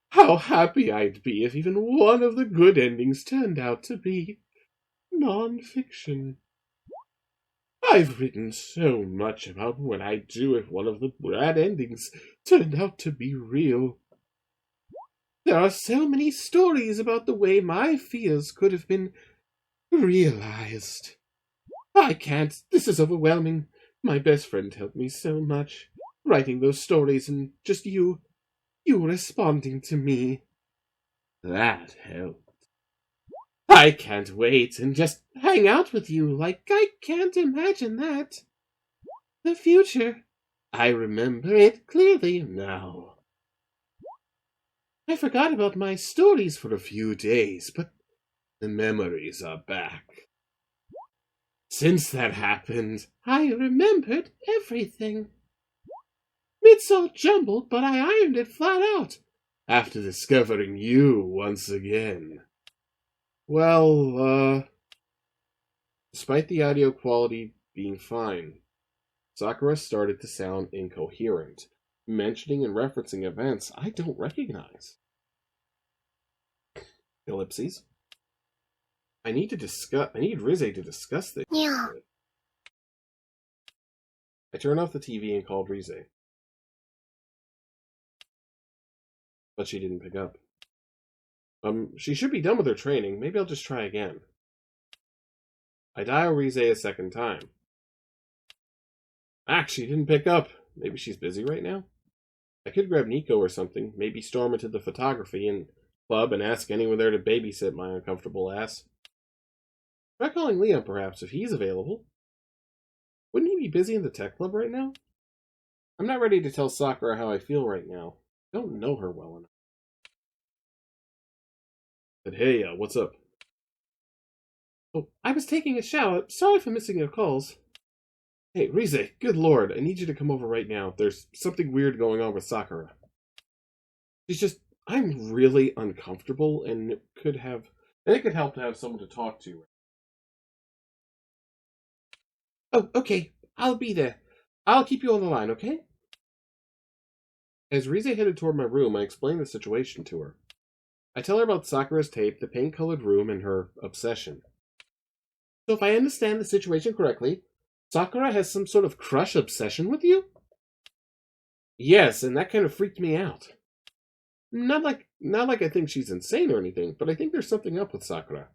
How happy I'd be if even one of the good endings turned out to be non-fiction. I've written so much about what I'd do if one of the bad endings turned out to be real. There are so many stories about the way my fears could have been realized. I can't. This is overwhelming. My best friend helped me so much. Writing those stories and just you responding to me. That helped. I can't wait and just hang out with you. I can't imagine that. The future. I remember it clearly now. I forgot about my stories for a few days, but the memories are back. Since that happened, I remembered everything. It's all jumbled, but I ironed it flat out after discovering you once again. Well, despite the audio quality being fine, Sakura started to sound incoherent, mentioning and referencing events I don't recognize. Ellipses. I need Rize to discuss this. Yeah. I turned off the TV and called Rize. But she didn't pick up. She should be done with her training. Maybe I'll just try again. I dial Rize a second time. She didn't pick up. Maybe she's busy right now? I could grab Nico or something. Maybe storm into the photography and club and ask anyone there to babysit my uncomfortable ass. Try calling Leon, perhaps, if he's available. Wouldn't he be busy in the tech club right now? I'm not ready to tell Sakura how I feel right now. I don't know her well enough. But hey, what's up? Oh, I was taking a shower. Sorry for missing your calls. Hey, Rize, good lord, I need you to come over right now. There's something weird going on with Sakura. I'm really uncomfortable, and it could help to have someone to talk to. Oh, okay, I'll be there. I'll keep you on the line, okay? As Rize headed toward my room, I explained the situation to her. I tell her about Sakura's tape, the pink-colored room, and her obsession. So if I understand the situation correctly, Sakura has some sort of crush obsession with you? Yes, and that kind of freaked me out. Not like I think she's insane or anything, but I think there's something up with Sakura.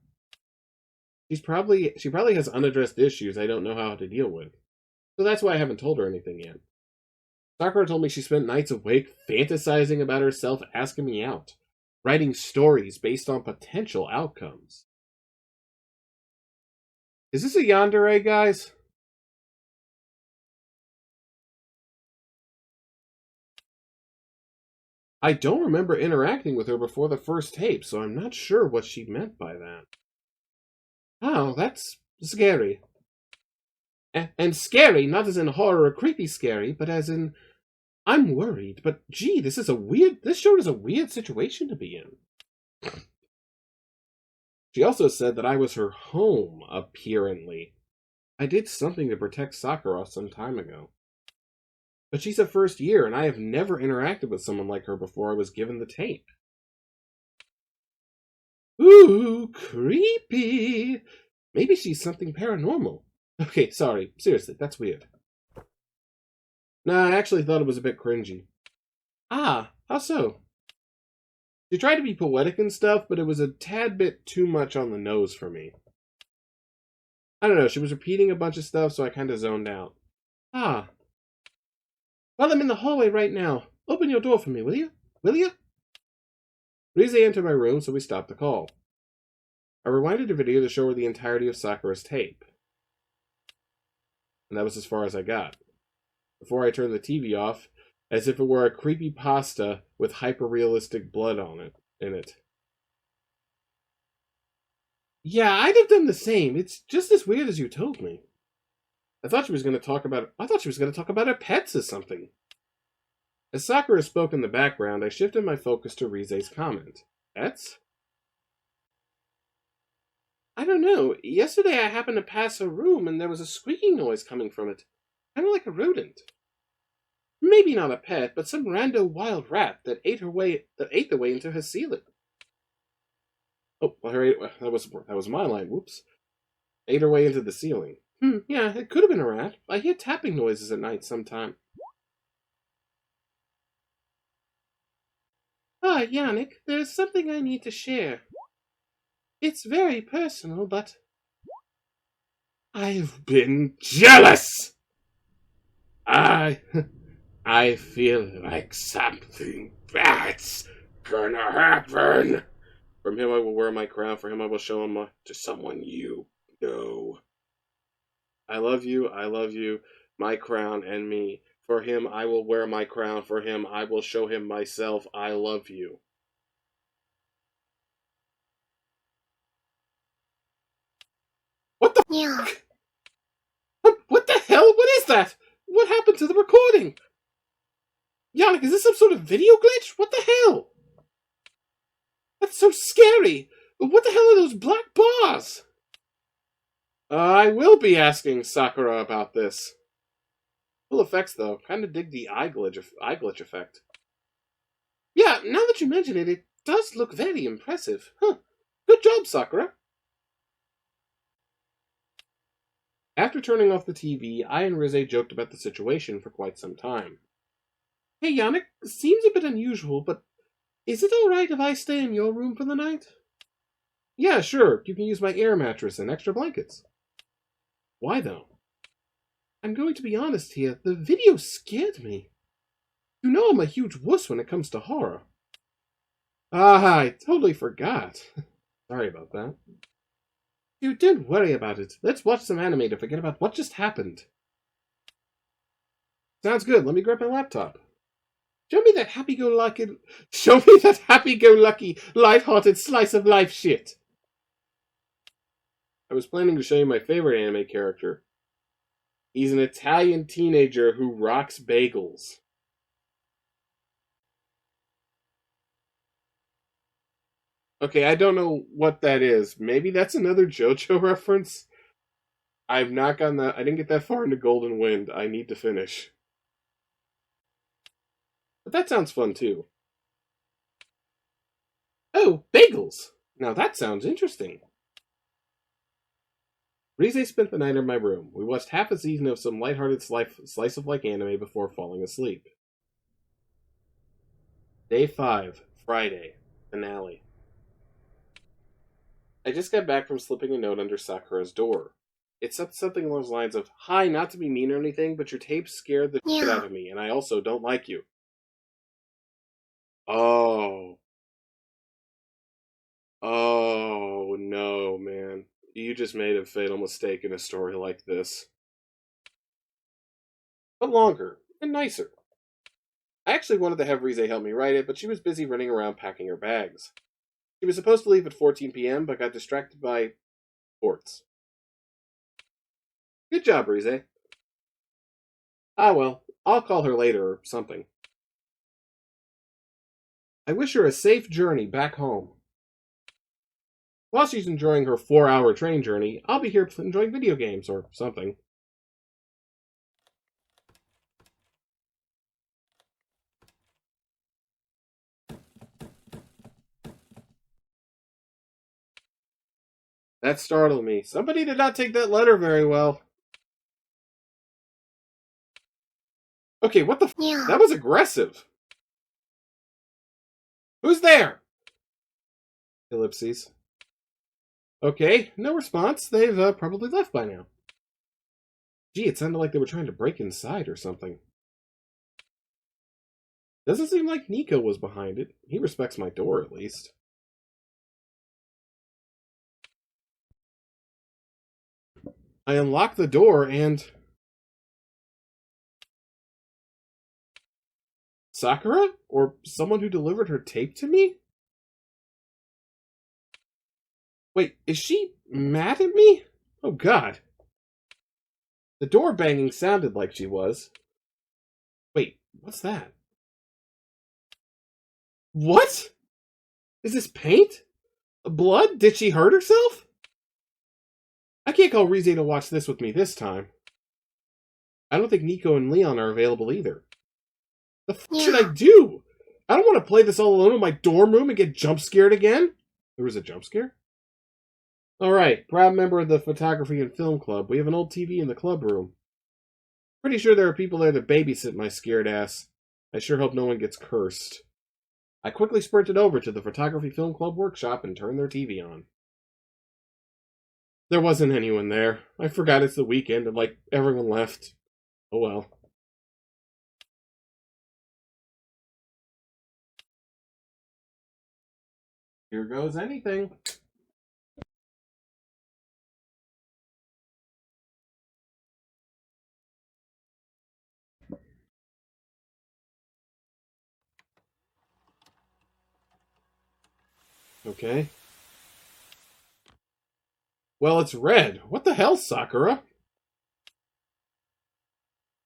She probably has unaddressed issues I don't know how to deal with. So that's why I haven't told her anything yet. Sakura told me she spent nights awake fantasizing about herself asking me out, writing stories based on potential outcomes. Is this a yandere, guys? I don't remember interacting with her before the first tape, so I'm not sure what she meant by that. Oh, that's scary. And scary, not as in horror or creepy scary, but as in, I'm worried, but gee, this show is a weird situation to be in. She also said that I was her home, apparently. I did something to protect Sakura some time ago. But she's a first year, and I have never interacted with someone like her before I was given the tape. Ooh, creepy! Maybe she's something paranormal. Okay, sorry, seriously, that's weird. Nah, I actually thought it was a bit cringy. Ah, how so? She tried to be poetic and stuff, but it was a tad bit too much on the nose for me. I don't know, she was repeating a bunch of stuff, so I kinda zoned out. Ah. Well, I'm in the hallway right now. Open your door for me, will you? Will you? Rize entered my room, so we stopped the call. I rewinded the video to show her the entirety of Sakura's tape. And that was as far as I got. Before I turned the TV off, as if it were a creepy pasta with hyper-realistic blood in it. Yeah, I'd have done the same. It's just as weird as you told me. I thought she was going to talk about her pets or something. As Sakura spoke in the background, I shifted my focus to Rize's comment. Pets? I don't know. Yesterday I happened to pass a room and there was a squeaking noise coming from it. Kind of like a rodent. Maybe not a pet, but some rando wild rat that ate the way into her ceiling. Oh, that was my line. Whoops. Ate her way into the ceiling. Yeah, it could have been a rat. I hear tapping noises at night sometime. Ah, Yannick, there's something I need to share. It's very personal, but I've been jealous! I feel like something bad's gonna happen. From him I will wear my crown, for him I will show him to someone you know. I love you, my crown and me. For him I will wear my crown, for him I will show him myself, I love you. What the Yeah. What the hell? What is that? What happened to the recording? Yannick, is this some sort of video glitch? What the hell? That's so scary. What the hell are those black bars? I will be asking Sakura about this. Cool effects, though. Kind of dig the eye glitch effect. Yeah, now that you mention it, it does look very impressive. Huh. Good job, Sakura. After turning off the TV, I and Rize joked about the situation for quite some time. Hey, Yannick, seems a bit unusual, but is it alright if I stay in your room for the night? Yeah, sure. You can use my air mattress and extra blankets. Why, though? I'm going to be honest here. The video scared me. You know I'm a huge wuss when it comes to horror. Ah, I totally forgot. Sorry about that. You don't worry about it. Let's watch some anime to forget about what just happened. Sounds good. Let me grab my laptop. Show me that happy-go-lucky, light-hearted slice of life shit. I was planning to show you my favorite anime character. He's an Italian teenager who rocks bagels. Okay, I don't know what that is. Maybe that's another JoJo reference? I didn't get that far into Golden Wind. I need to finish. But that sounds fun, too. Oh, bagels! Now that sounds interesting. Rize spent the night in my room. We watched half a season of some lighthearted slice-of-life anime before falling asleep. Day 5, Friday, finale. I just got back from slipping a note under Sakura's door. It said something along those lines of, "Hi, not to be mean or anything, but your tape scared the shit out of me, and I also don't like you." Oh. Oh, no, man. You just made a fatal mistake in a story like this. But longer, and nicer. I actually wanted to have Rize help me write it, but she was busy running around packing her bags. She was supposed to leave at 14 p.m., but got distracted by sports. Good job, Rize. Ah, well, I'll call her later or something. I wish her a safe journey back home. While she's enjoying her 4-hour train journey, I'll be here enjoying video games or something. That startled me. Somebody did not take that letter very well. Okay, what the f***? That was aggressive. Who's there? Ellipses. Okay, no response. They've probably left by now. Gee, it sounded like they were trying to break inside or something. Doesn't seem like Nico was behind it. He respects my door, at least. I unlocked the door and... Sakura? Or someone who delivered her tape to me? Wait, is she mad at me? Oh, God. The door banging sounded like she was. Wait, what's that? What? Is this paint? Blood? Did she hurt herself? I can't call Rize to watch this with me this time. I don't think Nico and Leon are available either. The f should I do? I don't want to play this all alone in my dorm room and get jump scared again. There was a jump scare? Alright, proud member of the photography and film club. We have an old TV in the club room. Pretty sure there are people there to babysit my scared ass. I sure hope no one gets cursed. I quickly sprinted over to the photography film club workshop and turned their TV on. There wasn't anyone there. I forgot it's the weekend and, like, everyone left. Oh well. Here goes anything. Okay. Well, it's red. What the hell, Sakura?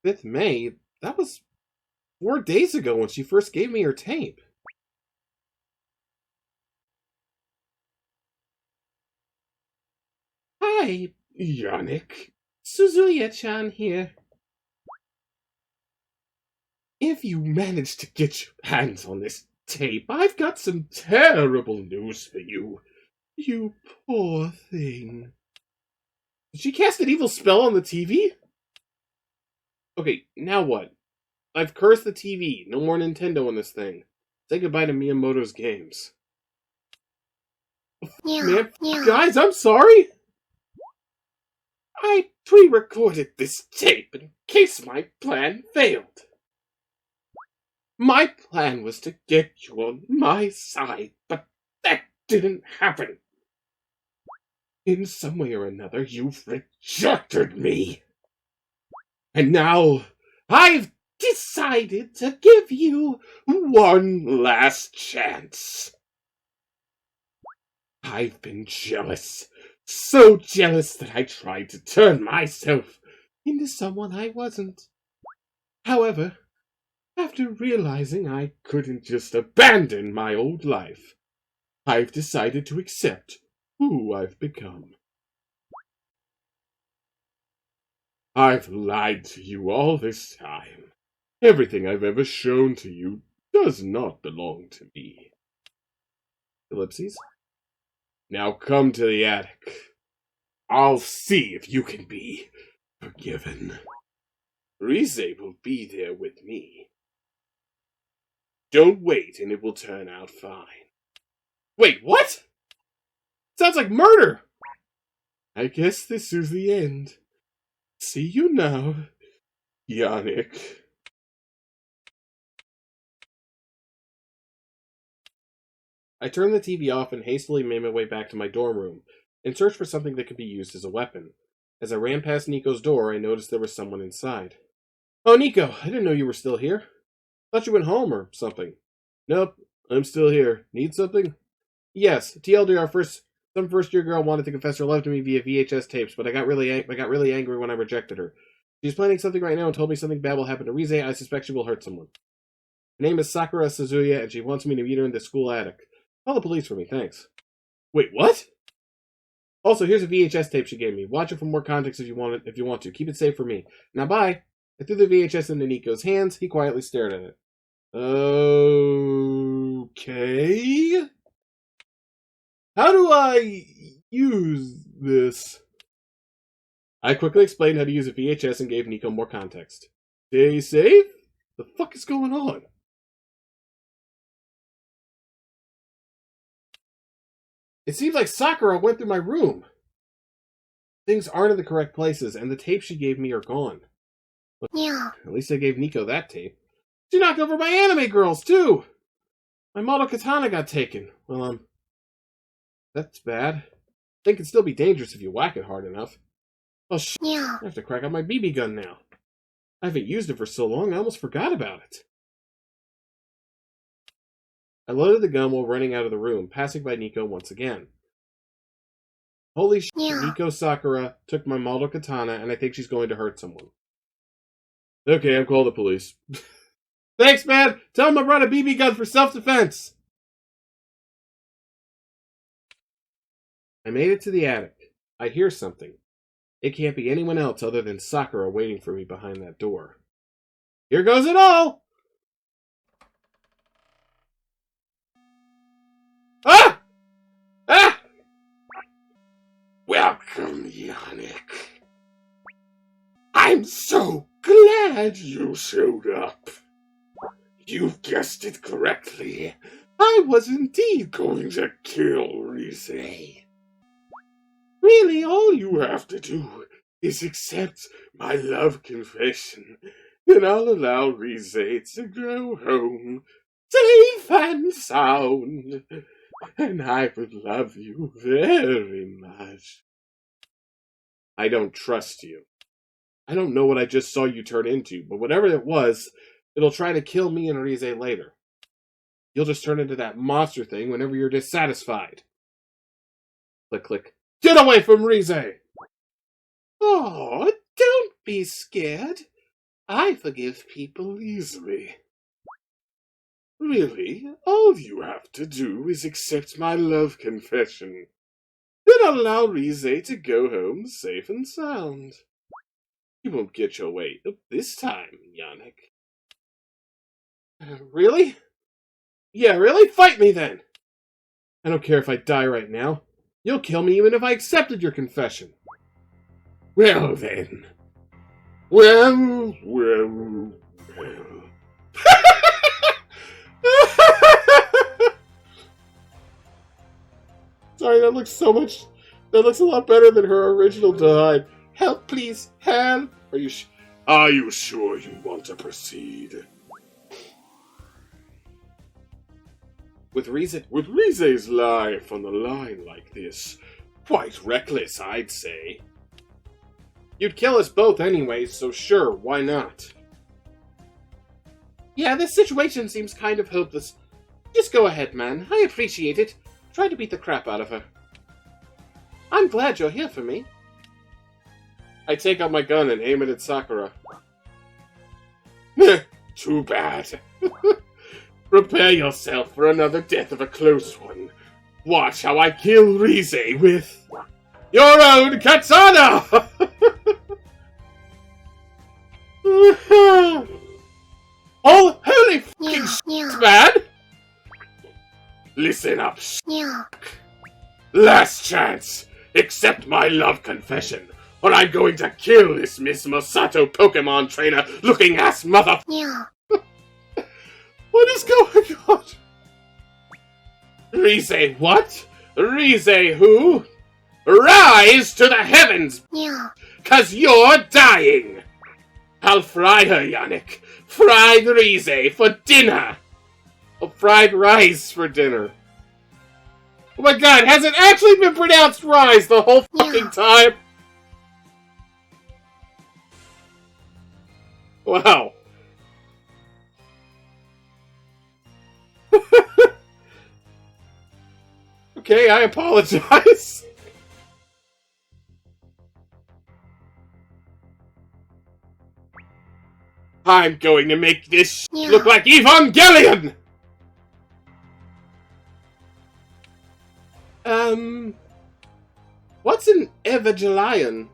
5th May? That was 4 days ago when she first gave me her tape. Hi, Yannick. Suzuya-chan here. If you manage to get your hands on this tape, I've got some terrible news for you. You poor thing. Did she cast an evil spell on the TV? Okay, now what? I've cursed the TV. No more Nintendo in this thing. Say goodbye to Miyamoto's games. Man, guys, I'm sorry! I pre-recorded this tape in case my plan failed. My plan was to get you on my side, but that didn't happen. In some way or another, you've rejected me. And now, I've decided to give you one last chance. I've been jealous. So jealous that I tried to turn myself into someone I wasn't. However, after realizing I couldn't just abandon my old life, I've decided to accept who I've become. I've lied to you all this time. Everything I've ever shown to you does not belong to me. Ellipses. Now come to the attic. I'll see if you can be forgiven. Rise will be there with me. Don't wait and it will turn out fine. Wait, what? Sounds like murder! I guess this is the end. See you now, Yannick. I turned the TV off and hastily made my way back to my dorm room, in search for something that could be used as a weapon. As I ran past Nico's door, I noticed there was someone inside. Oh, Nico, I didn't know you were still here. Thought you went home or something. Nope, I'm still here. Need something? Yes, TLDR, some first-year girl wanted to confess her love to me via VHS tapes, but I got really angry when I rejected her. She's planning something right now and told me something bad will happen to Rise. I suspect she will hurt someone. Her name is Sakura Suzuya, and she wants me to meet her in the school attic. Call the police for me, thanks. Wait, what? Also, here's a VHS tape she gave me. Watch it for more context if you want to. Keep it safe for me. Now, bye. I threw the VHS into Nico's hands. He quietly stared at it. Okay. How do I use this? I quickly explained how to use a VHS and gave Nico more context. Stay safe? The fuck is going on? It seems like Sakura went through my room. Things aren't in the correct places, and the tapes she gave me are gone. But yeah. At least I gave Nico that tape. She knocked over my anime girls, too! My model katana got taken. Well, that's bad. I think it'd still be dangerous if you whack it hard enough. Oh, shit. Yeah. I have to crack out my BB gun now. I haven't used it for so long, I almost forgot about it. I loaded the gun while running out of the room, passing by Nico once again. Holy shit, yeah. Nico Sakura took my model katana, and I think she's going to hurt someone. Okay, I'll call the police. Thanks, man! Tell him I brought a BB gun for self-defense! I made it to the attic. I hear something. It can't be anyone else other than Sakura waiting for me behind that door. Here goes it all! Ah! Ah! Welcome, Yannick. I'm so glad you showed up. You've guessed it correctly. I was indeed going to kill Rise. Really, all you have to do is accept my love confession, and I'll allow Rise to go home, safe and sound. And I would love you very much. I don't trust you. I don't know what I just saw you turn into, but whatever it was, it'll try to kill me and Rise later. You'll just turn into that monster thing whenever you're dissatisfied. Click, click. Get away from Rise! Oh, don't be scared. I forgive people easily. Really, all you have to do is accept my love confession. Then I'll allow Rise to go home safe and sound. You won't get your way up this time, Yannick. Really? Yeah, really? Fight me then! I don't care if I die right now. You'll kill me even if I accepted your confession. Well then. Well. Sorry, that looks a lot better than her original design. Help, please, help! Are you sure you want to proceed? With Rise's life on the line like this, quite reckless, I'd say. You'd kill us both anyways, so sure, why not? Yeah, this situation seems kind of hopeless. Just go ahead, man. I appreciate it. Try to beat the crap out of her. I'm glad you're here for me. I take out my gun and aim it at Sakura. Too bad. Prepare yourself for another death of a close one. Watch how I kill Rise with your own katana! Oh, holy fucking shit, man! Listen up, Last chance. Accept my love confession, or I'm going to kill this Miss Masato Pokemon trainer looking ass mother. Yeah. What is going on? Rise what? Rise who? Rise to the heavens, Yeah. 'cause you're dying! I'll fry her, Yannick. Fried Rise for dinner! Oh, fried rice for dinner. Oh my god, has it actually been pronounced rise the whole fucking time? Wow. Okay, I apologize. I'm going to make this look like Evangelion! What's an Evangelion?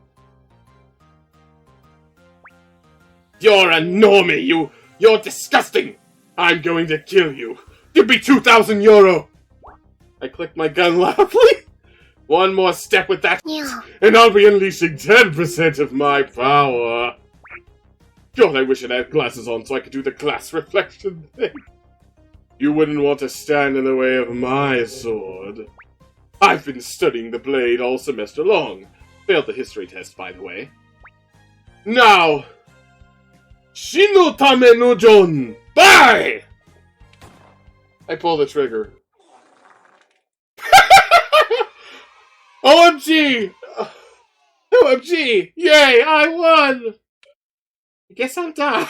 You're a normie, you're disgusting! I'm going to kill you. Give me 2,000 euro! I clicked my gun loudly. One more step with that, and I'll be unleashing 10% of my power. God, I wish I had glasses on so I could do the glass reflection thing. You wouldn't want to stand in the way of my sword. I've been studying the blade all semester long. Failed the history test, by the way. Now, Shinotame no Jon, bye! I pull the trigger. OMG! OMG! Yay, I won! I guess I'll die.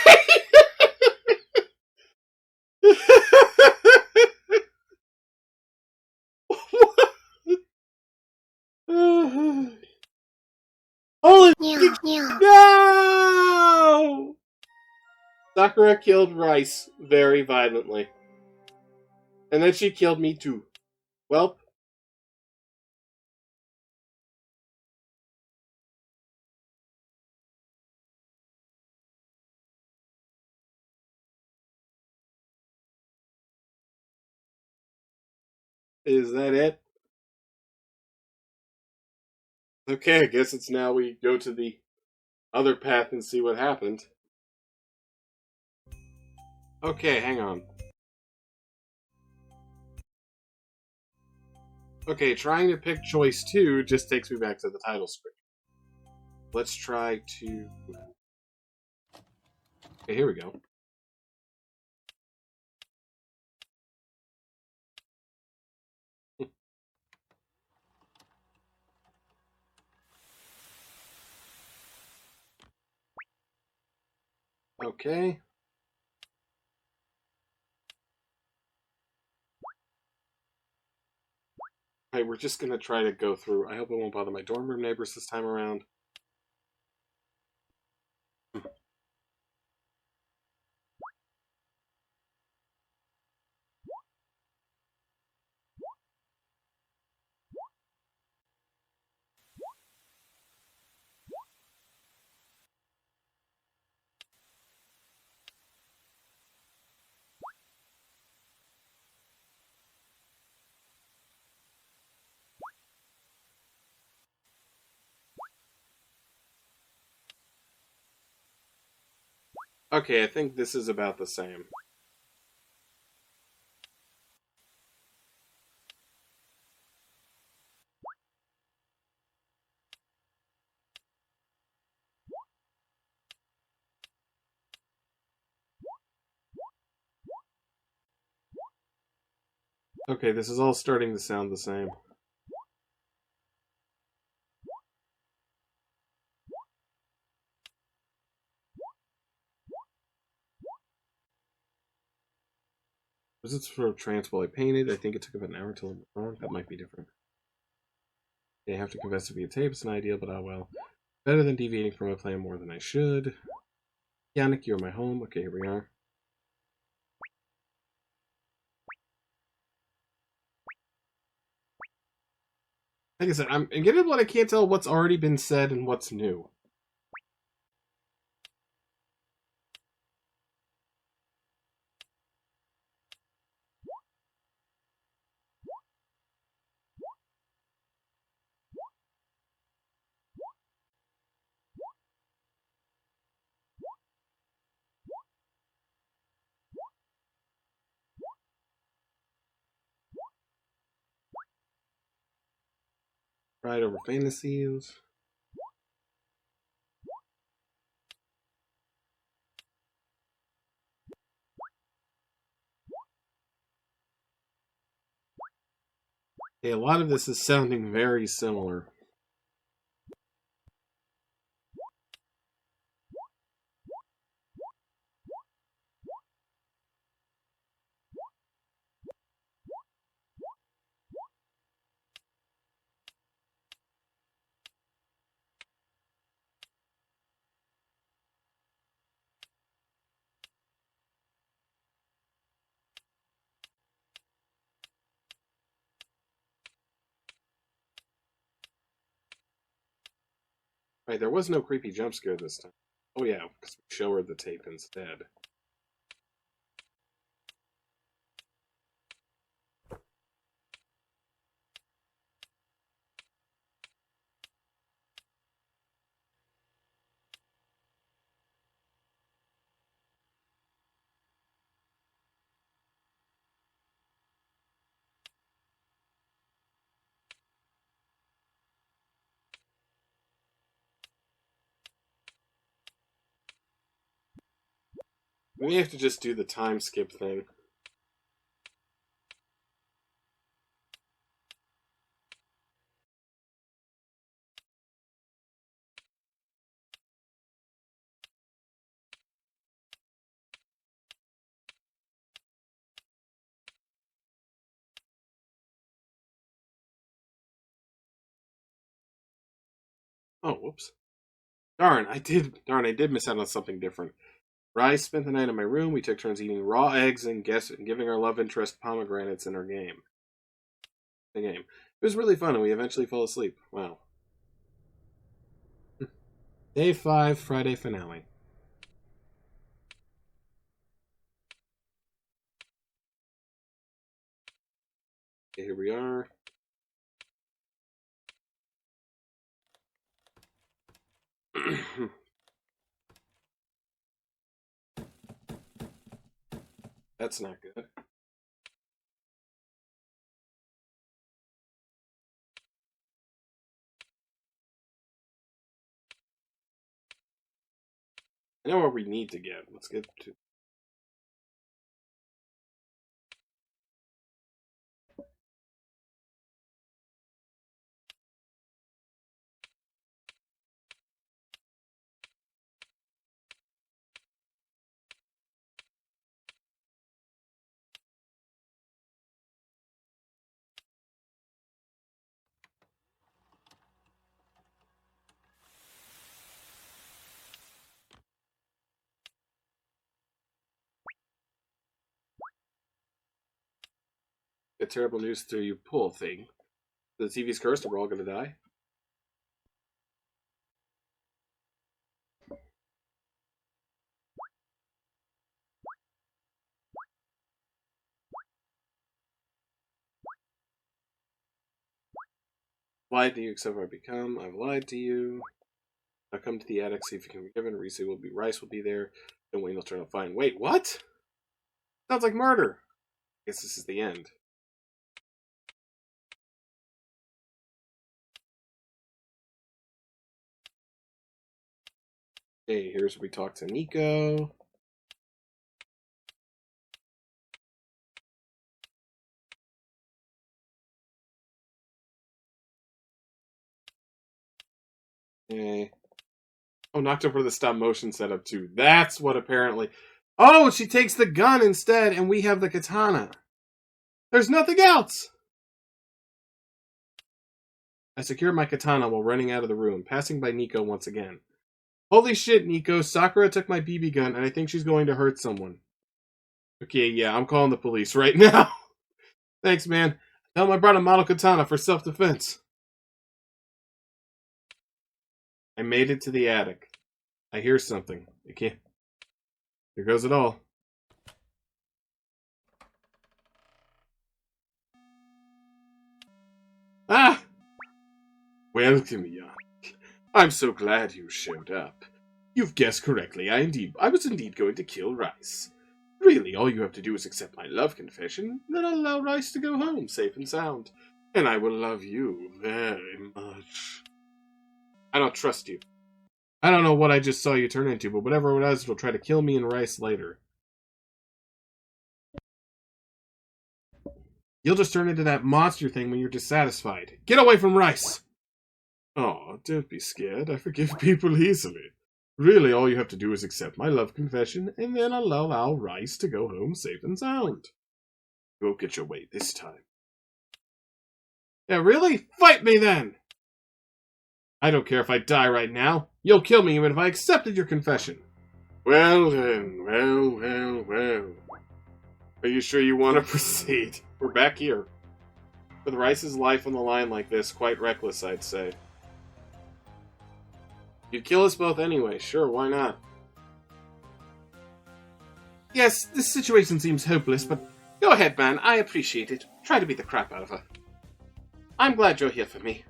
Holy no! Sakura killed Rice very violently. And then she killed me too. Well. Is that it? Okay, I guess it's now we go to the other path and see what happened. Okay, hang on. Okay, trying to pick choice 2 just takes me back to the title screen. Let's try to... Okay, here we go. Okay. Alright, we're just gonna try to go through. I hope it won't bother my dorm room neighbors this time around. Okay, I think this is about the same. Okay, this is all starting to sound the same. Was it for trance while I painted? I think it took about an hour until I'm wrong. That might be different. Yeah, I have to confess to be a tape. It's an ideal, but oh well. Better than deviating from my plan more than I should. Yannick, you're my home. Okay, here we are. Like I said, I'm getting what I can't tell what's already been said and what's new. Ride over fantasies. Okay, a lot of this is sounding very similar. Right, there was no creepy jump scare this time. Oh yeah, because we show her the tape instead. We may have to just do the time skip thing. Oh, whoops. Darn, I did miss out on something different. Rice spent the night in my room. We took turns eating raw eggs and giving our love interest pomegranates in our game. It was really fun, and we eventually fell asleep. Wow. Day 5, Friday finale. Okay, here we are. That's not good. I know what we need to get. Let's get to... Get terrible news to you, poor thing. The TV's cursed and we're all gonna die. Lied to you, except for I become. I've lied to you. Now come to the attic, see if you can be given. Rice will be there. Then Wayne will turn out fine. Wait, what? Sounds like murder. I guess this is the end. Okay, here's where we talk to Nico. Okay. Oh, knocked over the stop motion setup too. That's what apparently... Oh, she takes the gun instead, and we have the katana. There's nothing else! I secured my katana while running out of the room, passing by Nico once again. Holy shit, Nico. Sakura took my BB gun, and I think she's going to hurt someone. Okay, yeah, I'm calling the police right now. Thanks, man. Tell them I brought a model katana for self-defense. I made it to the attic. I hear something. I can't... Here goes it all. Ah! Welcome, young. I'm so glad you showed up. You've guessed correctly. I was indeed going to kill Rice. Really, all you have to do is accept my love confession, then I'll allow Rice to go home, safe and sound. And I will love you very much. I don't trust you. I don't know what I just saw you turn into, but whatever it is, it'll try to kill me and Rice later. You'll just turn into that monster thing when you're dissatisfied. Get away from Rice! Oh, don't be scared. I forgive people easily. Really, all you have to do is accept my love confession, and then allow Rice to go home safe and sound. You won't get your way this time. Yeah, really? Fight me then! I don't care if I die right now. You'll kill me even if I accepted your confession. Well then, well. Are you sure you want to proceed? We're back here. With Rice's life on the line like this, quite reckless, I'd say. You'd kill us both anyway, sure, why not? Yes, this situation seems hopeless, but go ahead, man, I appreciate it. Try to beat the crap out of her. I'm glad you're here for me.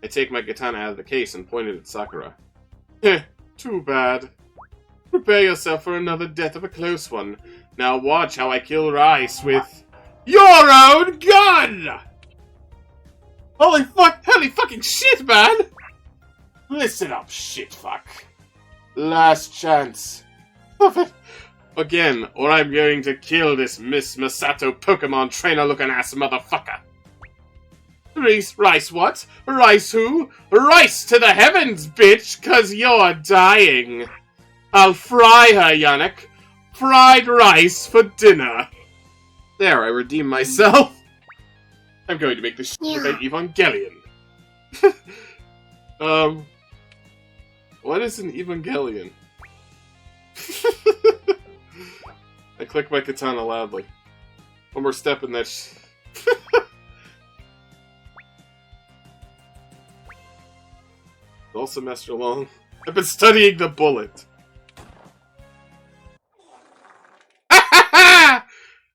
I take my katana out of the case and point it at Sakura. Too bad. Prepare yourself for another death of a close one. Now watch how I kill Rice with your own gun! Holy fucking shit, man! Listen up, shitfuck. Last chance. Again, or I'm going to kill this Miss Masato Pokemon trainer-looking ass motherfucker. Rice what? Rice who? Rice to the heavens, bitch, 'cause you're dying. I'll fry her, Yannick. Fried rice for dinner. There, I redeem myself. I'm going to make this shit about Evangelion. What is an Evangelion? I click my katana loudly. One more step in that all semester long. I've been studying the bullet.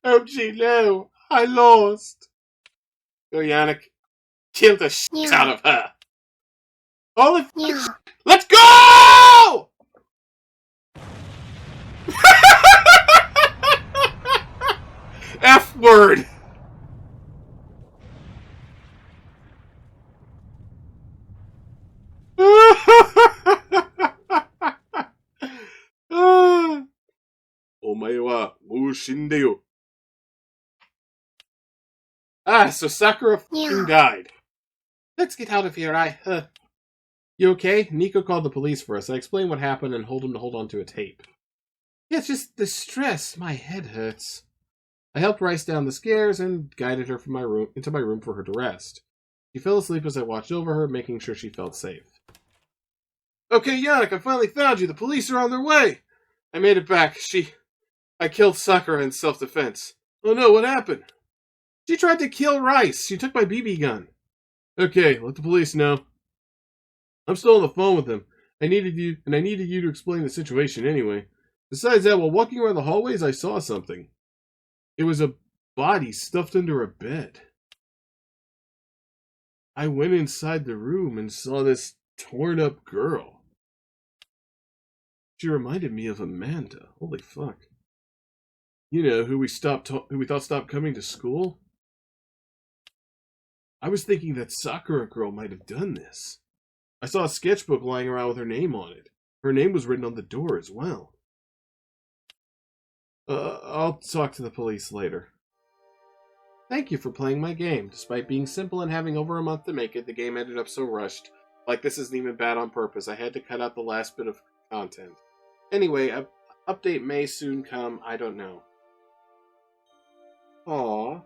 Oh gee, no. I lost. Go, Yannick. Kill the shit out of her. All the Let's go! F word. Omae wa mou shindeyo. So Sakura died. Let's get out of here, You okay? Nico called the police for us. I explained what happened and told him to hold on to a tape. Yeah, it's just the stress. My head hurts. I helped Rice down the stairs and guided her from into my room for her to rest. She fell asleep as I watched over her, making sure she felt safe. Okay, Yannick, I finally found you. The police are on their way. I made it back. I killed Sakura in self-defense. Oh no, what happened? She tried to kill Rice. She took my BB gun. Okay, let the police know. I'm still on the phone with them. I needed you to explain the situation anyway. Besides that, while walking around the hallways, I saw something. It was a body stuffed under a bed. I went inside the room and saw this torn-up girl. She reminded me of Amanda. Holy fuck. You know, who we thought stopped coming to school? I was thinking that Sakura girl might have done this. I saw a sketchbook lying around with her name on it. Her name was written on the door as well. I'll talk to the police later. Thank you for playing my game. Despite being simple and having over a month to make it, the game ended up so rushed. Like, this isn't even bad on purpose. I had to cut out the last bit of content. Anyway, an update may soon come. I don't know. Aww.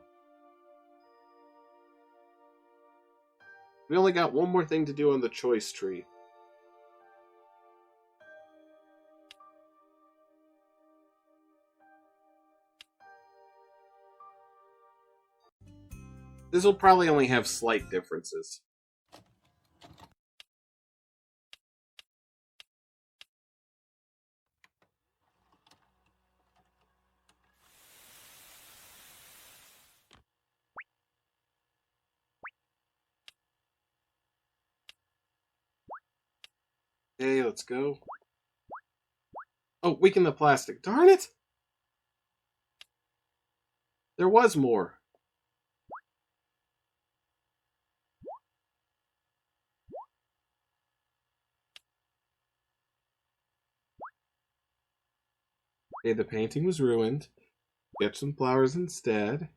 We only got one more thing to do on the choice tree. This will probably only have slight differences. Okay, let's go. Oh, weaken the plastic. Darn it! There was more. Okay, the painting was ruined. Get some flowers instead.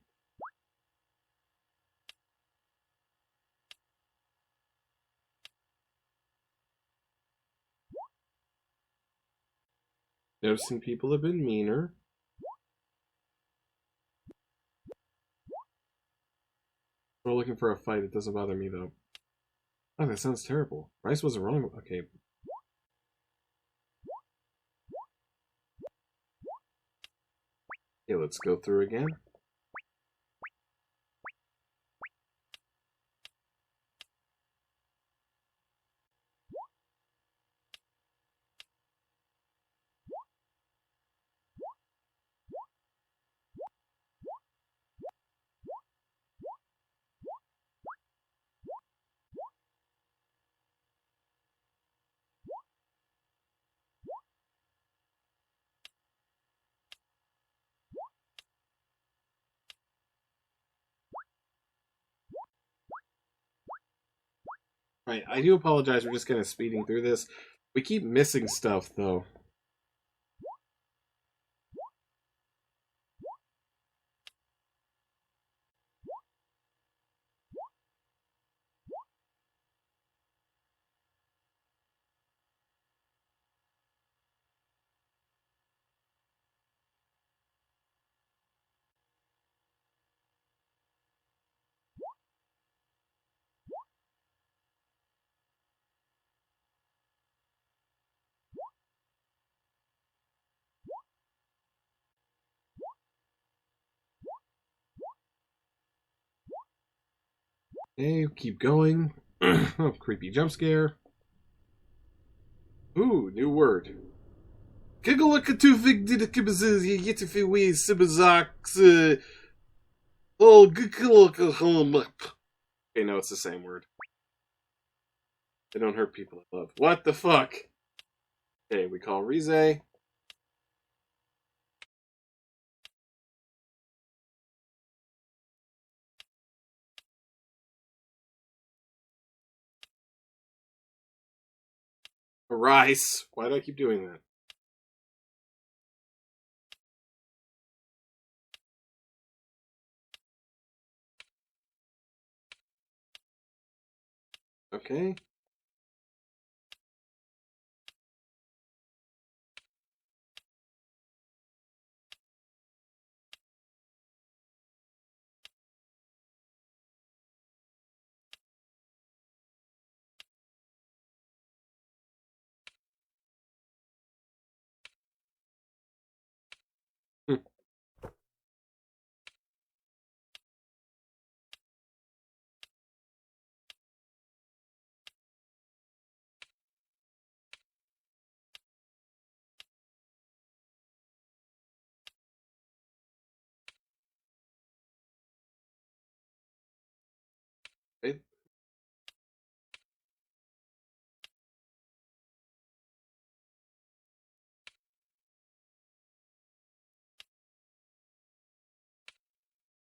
Noticing people have been meaner. We're looking for a fight. It doesn't bother me, though. Oh, that sounds terrible. Rice wasn't wrong. Okay. Okay, let's go through again. Right, I do apologize for just kind of speeding through this. We keep missing stuff, though. Okay, keep going. Oh, creepy jump scare. Ooh, new word. Okay, no, it's the same word. They don't hurt people I love. What the fuck? Okay, we call Rize. Rice. Why do I keep doing that? Okay. Hmm.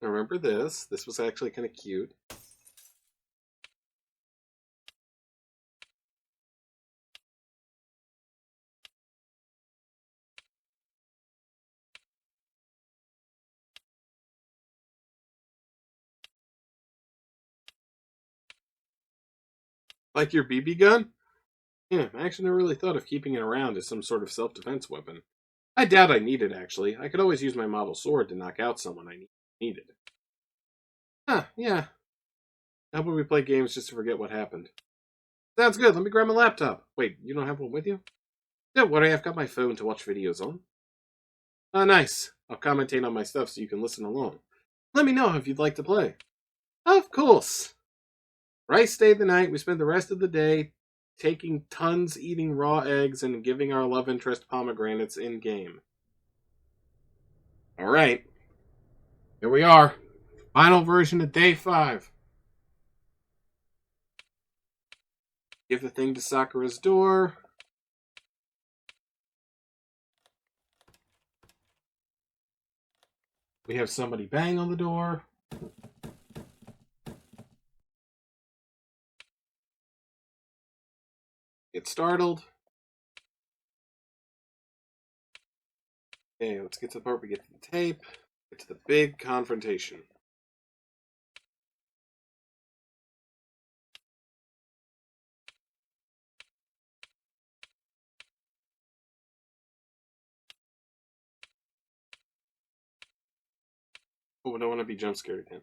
I remember this. This was actually kind of cute. Like your BB gun? Yeah, I actually never really thought of keeping it around as some sort of self-defense weapon. I doubt I need it, actually. I could always use my model sword to knock out someone I needed. Huh, yeah. How about we play games just to forget what happened? Sounds good. Let me grab my laptop. Wait, you don't have one with you? Don't worry, I've got my phone to watch videos on. Oh, nice. I'll commentate on my stuff so you can listen along. Let me know if you'd like to play. Of course. Rice stayed the night. We spent the rest of the day taking tons, eating raw eggs, and giving our love interest pomegranates in game. Alright. Here we are. Final version of day 5. Give the thing to Sakura's door. We have somebody bang on the door. Get startled. Okay, let's get to the part where we get to the tape. Get to the big confrontation. Oh, I don't want to be jump scared again.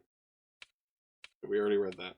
We already read that.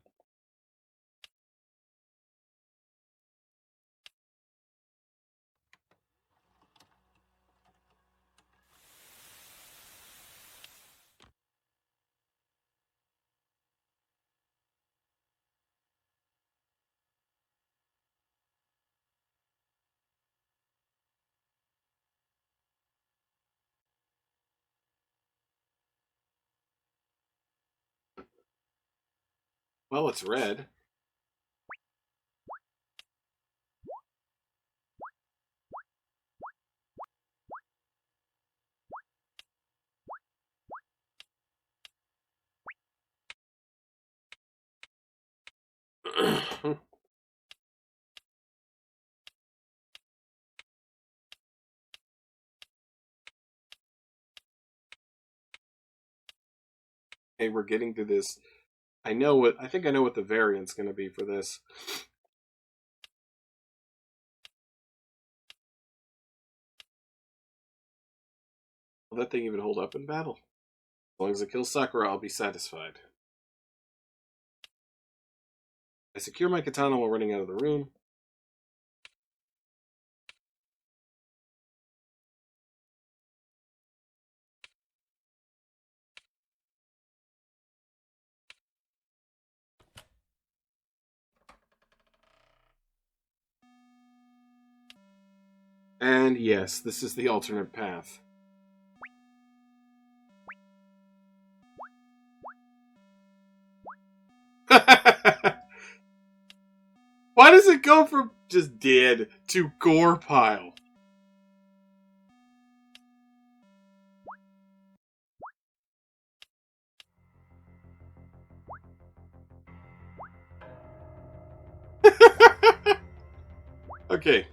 Well, it's red. Hey, we're getting to this. I think I know what the variant's going to be for this. Will that thing even hold up in battle? As long as it kills Sakura, I'll be satisfied. I secure my katana while running out of the room. And yes, this is the alternate path. Why does it go from just dead to gore pile? Okay.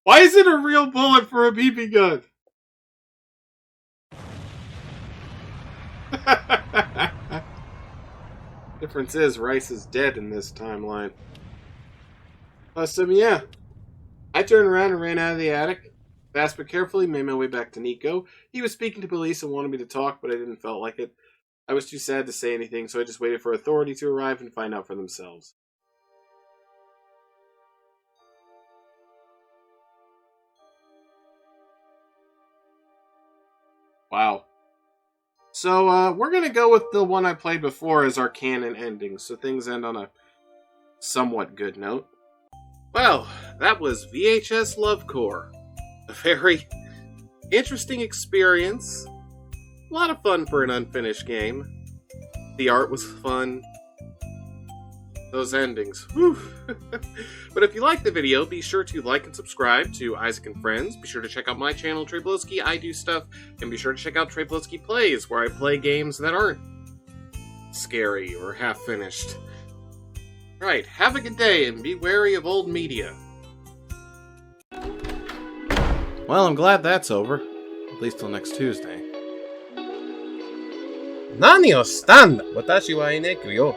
Why is it a real bullet for a BB gun? Difference is, Rice is dead in this timeline. Plus, yeah. I turned around and ran out of the attic. Fast but carefully, made my way back to Nico. He was speaking to police and wanted me to talk, but I didn't feel like it. I was too sad to say anything, so I just waited for authority to arrive and find out for themselves. Wow. So, we're gonna go with the one I played before as our canon ending, so things end on a somewhat good note. Well, that was VHS LoveCore. A very interesting experience. A lot of fun for an unfinished game. The art was fun. Those endings. Whew. But if you liked the video, be sure to like and subscribe to Isaac and Friends. Be sure to check out my channel, Treyblowski. I do stuff. And be sure to check out Treyblowski Plays, where I play games that aren't scary or half-finished. Right, have a good day and be wary of old media. Well, I'm glad that's over. At least till next Tuesday. 何をしたんだ私はイネクよ